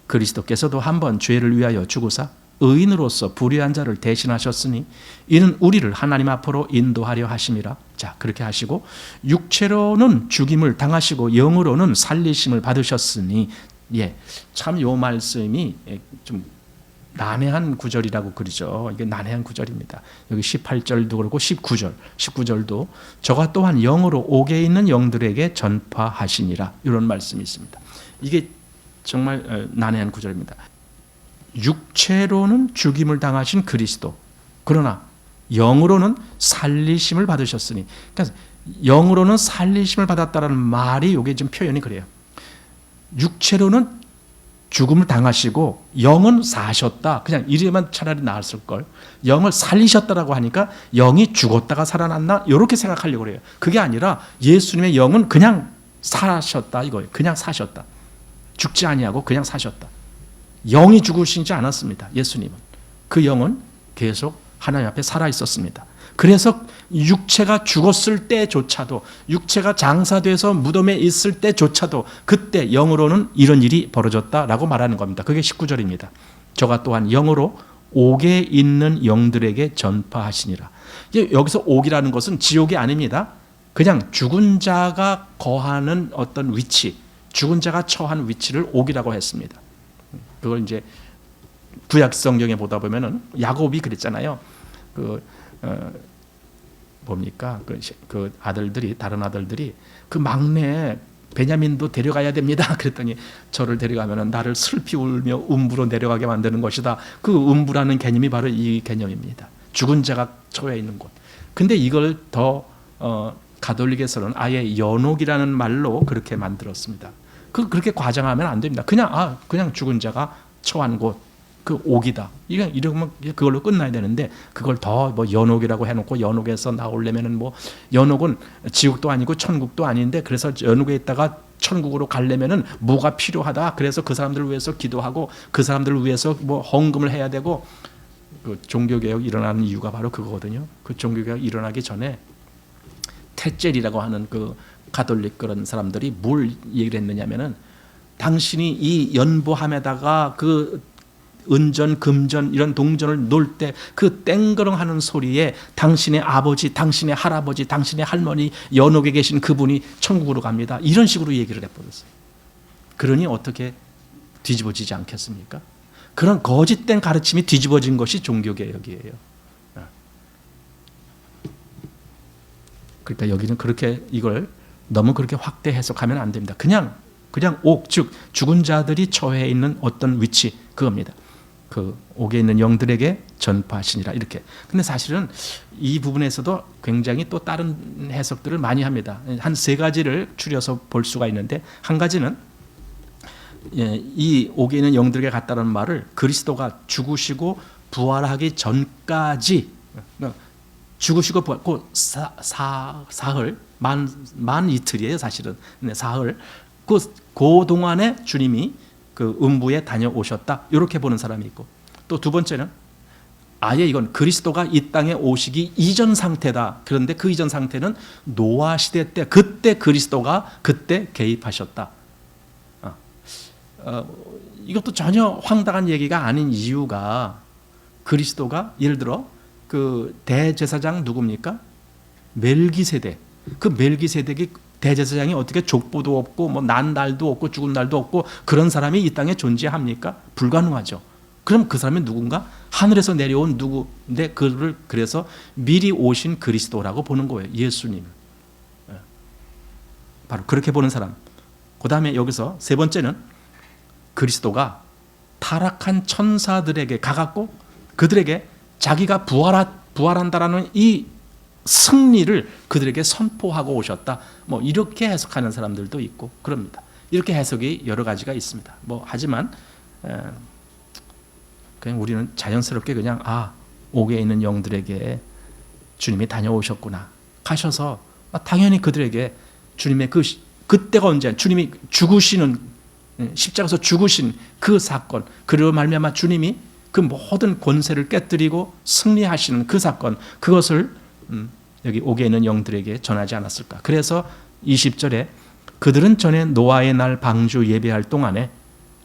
그리스도께서도 한번 죄를 위하여 죽으사 의인으로서 불의한 자를 대신하셨으니 이는 우리를 하나님 앞으로 인도하려 하심이라. 자, 그렇게 하시고 육체로는 죽임을 당하시고 영으로는 살리심을 받으셨으니, 참 요 말씀이 좀 난해한 구절이라고 그러죠. 이게 난해한 구절입니다. 여기 18절도 그렇고 19절도 저가 또한 영으로 옥에 있는 영들에게 전파하시니라, 이런 말씀이 있습니다. 이게 정말 난해한 구절입니다. 육체로는 죽임을 당하신 그리스도, 그러나 영으로는 살리심을 받으셨으니, 그러니까 영으로는 살리심을 받았다라는 말이 이게 좀 표현이 그래요. 육체로는 죽음을 당하시고 영은 사셨다. 그냥 이래만 차라리 나았을 걸. 영을 살리셨다라고 하니까 영이 죽었다가 살아났나? 이렇게 생각하려고 그래요. 그게 아니라 예수님의 영은 그냥 사셨다 이거예요. 그냥 사셨다. 죽지 아니하고 그냥 사셨다. 영이 죽으시지 않았습니다. 예수님은. 그 영은 계속 하나님 앞에 살아 있었습니다. 그래서 육체가 죽었을 때조차도, 육체가 장사돼서 무덤에 있을 때조차도 그때 영으로는 이런 일이 벌어졌다라고 말하는 겁니다. 그게 19절입니다. 저가 또한 영으로 옥에 있는 영들에게 전파하시니라. 여기서 옥이라는 것은 지옥이 아닙니다. 그냥 죽은 자가 거하는 어떤 위치, 죽은 자가 처한 위치를 옥이라고 했습니다. 그걸 이제 구약 성경에 보다 보면은 야곱이 그랬잖아요. 뭡니까? 그 아들들이, 다른 아들들이 그 막내 베냐민도 데려가야 됩니다. 그랬더니 저를 데려가면 나를 슬피 울며 음부로 내려가게 만드는 것이다. 그 음부라는 개념이 바로 이 개념입니다. 죽은 자가 처해 있는 곳. 근데 이걸 더 가톨릭에서는 아예 연옥이라는 말로 그렇게 만들었습니다. 그렇게 과장하면 안 됩니다. 그냥 죽은 자가 처한 곳, 그 옥이다. 이러면 그걸로 끝나야 되는데 그걸 더 뭐 연옥이라고 해놓고 연옥에서 나오려면은 뭐 연옥은 지옥도 아니고 천국도 아닌데 그래서 연옥에 있다가 천국으로 가려면은 뭐가 필요하다. 그래서 그 사람들을 위해서 기도하고 그 사람들을 위해서 뭐 헌금을 해야 되고 그 종교개혁 일어나는 이유가 바로 그거거든요. 그 종교개혁 일어나기 전에 테젤이라고 하는 그 가톨릭 그런 사람들이 뭘 얘기를 했느냐면은 당신이 이 연보함에다가 그 은전, 금전 이런 동전을 놓을 때 그 땡그렁하는 소리에 당신의 아버지, 당신의 할아버지, 당신의 할머니, 연옥에 계신 그분이 천국으로 갑니다. 이런 식으로 얘기를 해버렸어요. 그러니 어떻게 뒤집어지지 않겠습니까? 그런 거짓된 가르침이 뒤집어진 것이 종교개혁이에요. 그러니까 여기는 그렇게 이걸 너무 그렇게 확대 해석하면 안 됩니다. 그냥 옥, 즉 죽은 자들이 처해 있는 어떤 위치 그겁니다. 그 옥에 있는 영들에게 전파하시니라 이렇게. 근데 사실은 이 부분에서도 굉장히 또 다른 해석들을 많이 합니다. 한 세 가지를 추려서 볼 수가 있는데 한 가지는 이 옥에 있는 영들에게 갔다는 말을 그리스도가 죽으시고 부활하기 전까지 죽으시고 부활, 사흘 만 이틀이에요 사실은. 사흘 그 동안에 주님이 그 음부에 다녀오셨다 이렇게 보는 사람이 있고 또 두 번째는 아예 이건 그리스도가 이 땅에 오시기 이전 상태다. 그런데 그 이전 상태는 노아 시대 때 그때 그리스도가 그때 개입하셨다. 이것도 전혀 황당한 얘기가 아닌 이유가 그리스도가 예를 들어 그 대제사장 누굽니까? 멜기세덱. 그 멜기세덱이 대제사장이 어떻게 족보도 없고 뭐 난 날도 없고 죽은 날도 없고 그런 사람이 이 땅에 존재합니까? 불가능하죠. 그럼 그 사람이 누군가? 하늘에서 내려온 누구인데 그를 그래서 미리 오신 그리스도라고 보는 거예요. 예수님. 바로 그렇게 보는 사람. 그 다음에 여기서 세 번째는 그리스도가 타락한 천사들에게 가갖고 그들에게 자기가 부활한다라는 이 승리를 그들에게 선포하고 오셨다. 뭐 이렇게 해석하는 사람들도 있고 그럽니다. 이렇게 해석이 여러 가지가 있습니다. 뭐 하지만 그냥 우리는 자연스럽게 그냥 옥에 있는 영들에게 주님이 다녀오셨구나. 가셔서 당연히 그들에게 주님의 그때가 언제 주님이 죽으시는 십자가에서 죽으신 그 사건 그리고 말미암아 주님이 그 모든 권세를 깨뜨리고 승리하시는 그 사건 그것을 여기 옥에 있는 영들에게 전하지 않았을까. 그래서 20절에 그들은 전에 노아의 날 방주 예배할 동안에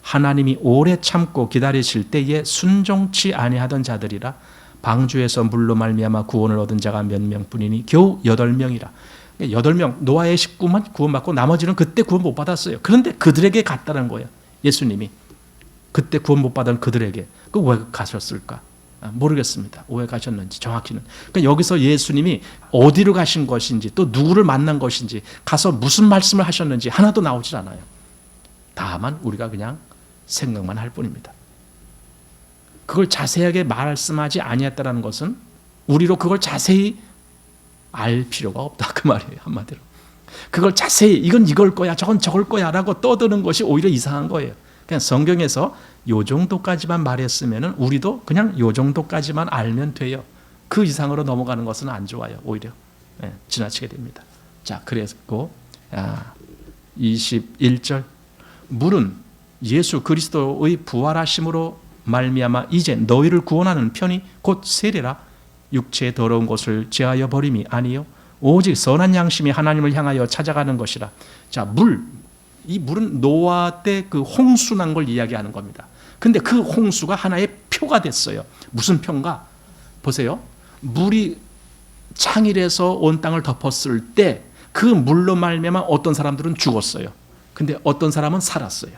하나님이 오래 참고 기다리실 때에 순종치 아니하던 자들이라 방주에서 물로 말미암아 구원을 얻은 자가 몇 명뿐이니 겨우 8명이라. 8명 노아의 식구만 구원받고 나머지는 그때 구원 못 받았어요. 그런데 그들에게 갔다는 거예요. 예수님이 그때 구원 못 받은 그들에게 왜 가셨을까? 모르겠습니다. 왜 가셨는지 정확히는. 그러니까 여기서 예수님이 어디로 가신 것인지 또 누구를 만난 것인지 가서 무슨 말씀을 하셨는지 하나도 나오질 않아요. 다만 우리가 그냥 생각만 할 뿐입니다. 그걸 자세하게 말씀하지 아니했다는 것은 우리로 그걸 자세히 알 필요가 없다 그 말이에요. 한마디로. 그걸 자세히 이건 이걸 거야 저건 저걸 거야 라고 떠드는 것이 오히려 이상한 거예요. 그냥 성경에서 요 정도까지만 말했으면 우리도 그냥 요 정도까지만 알면 돼요. 그 이상으로 넘어가는 것은 안 좋아요. 오히려 지나치게 됩니다. 자, 그래서 21절 물은 예수 그리스도의 부활하심으로 말미암아 이제 너희를 구원하는 편이 곧 세례라. 육체의 더러운 것을 제하여 버림이 아니요 오직 선한 양심이 하나님을 향하여 찾아가는 것이라. 자, 이 물은 노아 때 그 홍수 난 걸 이야기하는 겁니다. 근데 그 홍수가 하나의 표가 됐어요. 무슨 표인가? 보세요. 물이 창일해서 온 땅을 덮었을 때 그 물로 말미암아 어떤 사람들은 죽었어요. 근데 어떤 사람은 살았어요.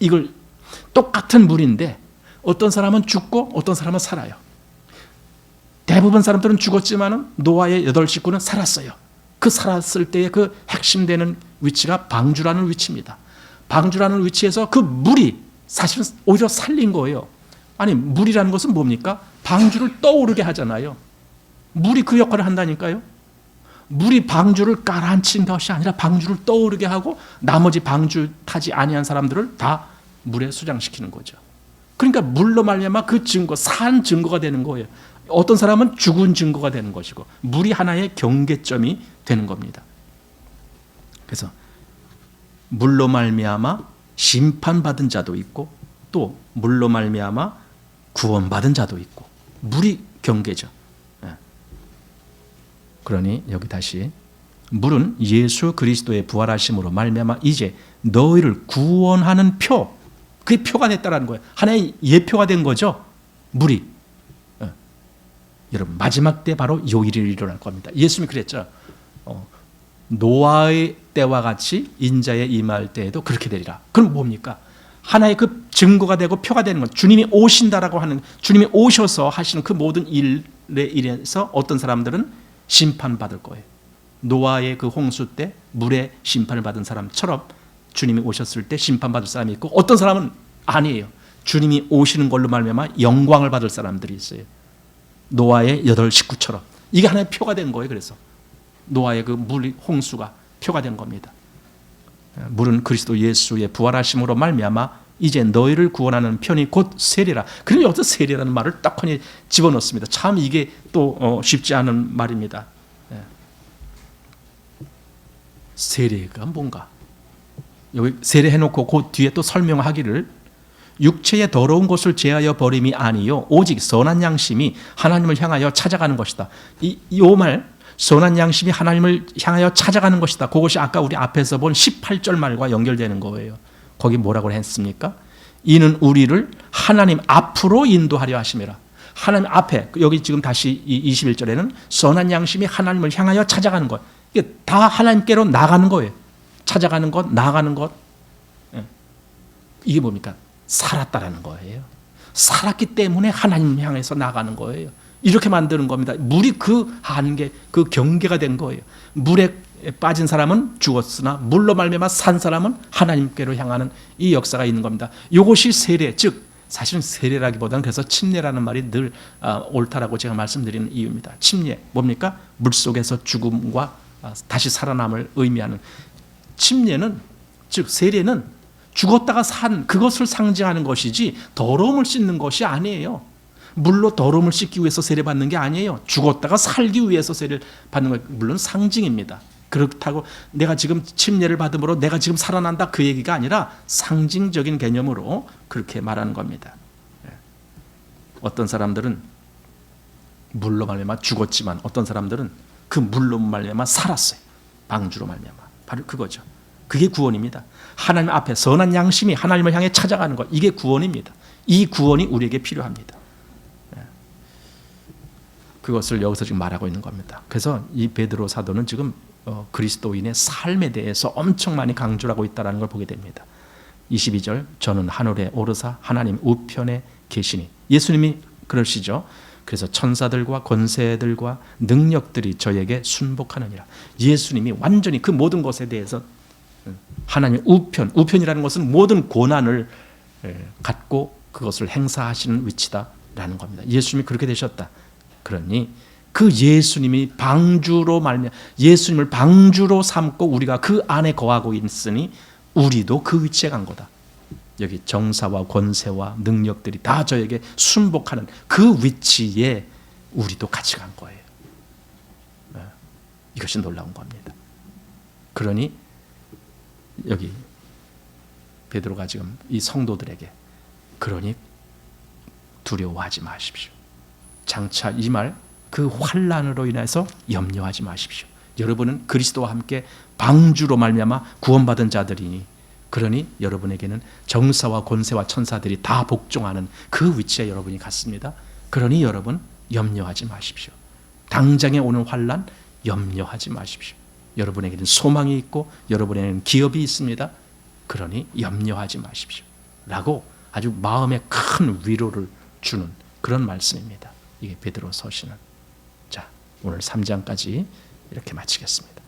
이걸 똑같은 물인데 어떤 사람은 죽고 어떤 사람은 살아요. 대부분 사람들은 죽었지만 노아의 8 식구는 살았어요. 그 살았을 때의 그 핵심되는 위치가 방주라는 위치입니다. 방주라는 위치에서 그 물이 사실은 오히려 살린 거예요. 아니, 물이라는 것은 뭡니까? 방주를 떠오르게 하잖아요. 물이 그 역할을 한다니까요. 물이 방주를 가라앉힌 것이 아니라 방주를 떠오르게 하고 나머지 방주 타지 아니한 사람들을 다 물에 수장시키는 거죠. 그러니까 물로 말미암아 그 증거, 산 증거가 되는 거예요. 어떤 사람은 죽은 증거가 되는 것이고 물이 하나의 경계점이 되는 겁니다. 그래서 물로 말미암아 심판받은 자도 있고 또 물로 말미암아 구원받은 자도 있고 물이 경계죠. 그러니 여기 다시 물은 예수 그리스도의 부활하심으로 말미암아 이제 너희를 구원하는 표, 그게 표가 됐다라는 거예요. 하나의 예표가 된 거죠. 물이. 여러분, 마지막 때 바로 요 일이 일어날 겁니다. 예수님이 그랬죠. 노아의 때와 같이 인자의 임할 때에도 그렇게 되리라. 그럼 뭡니까? 하나의 그 증거가 되고 표가 되는 건 주님이 오신다라고 하는, 주님이 오셔서 하시는 그 모든 일에 의해서 어떤 사람들은 심판받을 거예요. 노아의 그 홍수 때 물에 심판을 받은 사람처럼 주님이 오셨을 때 심판받을 사람이 있고 어떤 사람은 아니에요. 주님이 오시는 걸로 말미암아 영광을 받을 사람들이 있어요. 노아의 8 식구처럼. 이게 하나의 표가 된 거예요. 그래서 노아의 그 물 홍수가 표가 된 겁니다. 물은 그리스도 예수의 부활하심으로 말미암아 이제 너희를 구원하는 편이 곧 세례라. 그러니 여기서 세례라는 말을 딱하니 집어넣습니다. 참 이게 또 쉽지 않은 말입니다. 세례가 뭔가? 여기 세례해놓고 그 뒤에 또 설명하기를 육체의 더러운 것을 제하여 버림이 아니요 오직 선한 양심이 하나님을 향하여 찾아가는 것이다. 이 말 선한 양심이 하나님을 향하여 찾아가는 것이다. 그것이 아까 우리 앞에서 본 18절 말과 연결되는 거예요. 거기 뭐라고 했습니까? 이는 우리를 하나님 앞으로 인도하려 하심이라. 하나님 앞에, 여기 지금 다시 21절에는 선한 양심이 하나님을 향하여 찾아가는 것. 이게 다 하나님께로 나가는 거예요. 찾아가는 것, 나가는 것. 이게 뭡니까? 살았다라는 거예요. 살았기 때문에 하나님 향해서 나가는 거예요. 이렇게 만드는 겁니다. 물이 그 한계, 그 경계가 된 거예요. 물에 빠진 사람은 죽었으나 물로 말미암아 산 사람은 하나님께로 향하는 이 역사가 있는 겁니다. 이것이 세례, 즉 사실은 세례라기보다는 그래서 침례라는 말이 늘 옳다라고 제가 말씀드리는 이유입니다. 침례 뭡니까? 물속에서 죽음과 다시 살아남을 의미하는 침례는, 즉 세례는 죽었다가 산 그것을 상징하는 것이지 더러움을 씻는 것이 아니에요. 물로 더러움을 씻기 위해서 세례받는 게 아니에요. 죽었다가 살기 위해서 세례를 받는 것, 물론 상징입니다. 그렇다고 내가 지금 침례를 받음으로 내가 지금 살아난다 그 얘기가 아니라 상징적인 개념으로 그렇게 말하는 겁니다. 어떤 사람들은 물로 말미암아 죽었지만 어떤 사람들은 그 물로 말미암아 살았어요. 방주로 말미암아. 바로 그거죠. 그게 구원입니다. 하나님 앞에 선한 양심이 하나님을 향해 찾아가는 것, 이게 구원입니다. 이 구원이 우리에게 필요합니다. 그것을 여기서 지금 말하고 있는 겁니다. 그래서 이 베드로 사도는 지금 그리스도인의 삶에 대해서 엄청 많이 강조를 하고 있다는 걸 보게 됩니다. 22절, 저는 하늘에 오르사 하나님 우편에 계시니. 예수님이 그러시죠. 그래서 천사들과 권세들과 능력들이 저에게 순복하느니라. 예수님이 완전히 그 모든 것에 대해서 하나님 우편이라는 것은 모든 권한을 갖고 그것을 행사하시는 위치다라는 겁니다. 예수님이 그렇게 되셨다. 그러니 그 예수님이 방주로 말미암아 예수님을 방주로 삼고 우리가 그 안에 거하고 있으니 우리도 그 위치에 간 거다. 여기 정사와 권세와 능력들이 다 저에게 순복하는 그 위치에 우리도 같이 간 거예요. 이것이 놀라운 겁니다. 그러니 여기 베드로가 지금 이 성도들에게 그러니 두려워하지 마십시오. 장차 이 말 그 환난으로 인해서 염려하지 마십시오. 여러분은 그리스도와 함께 방주로 말미암아 구원받은 자들이니 그러니 여러분에게는 정사와 권세와 천사들이 다 복종하는 그 위치에 여러분이 갔습니다. 그러니 여러분 염려하지 마십시오. 당장에 오는 환난 염려하지 마십시오. 여러분에게는 소망이 있고 여러분에게는 기업이 있습니다. 그러니 염려하지 마십시오. 라고 아주 마음에 큰 위로를 주는 그런 말씀입니다. 이게 베드로 서신은. 자, 오늘 3장까지 이렇게 마치겠습니다.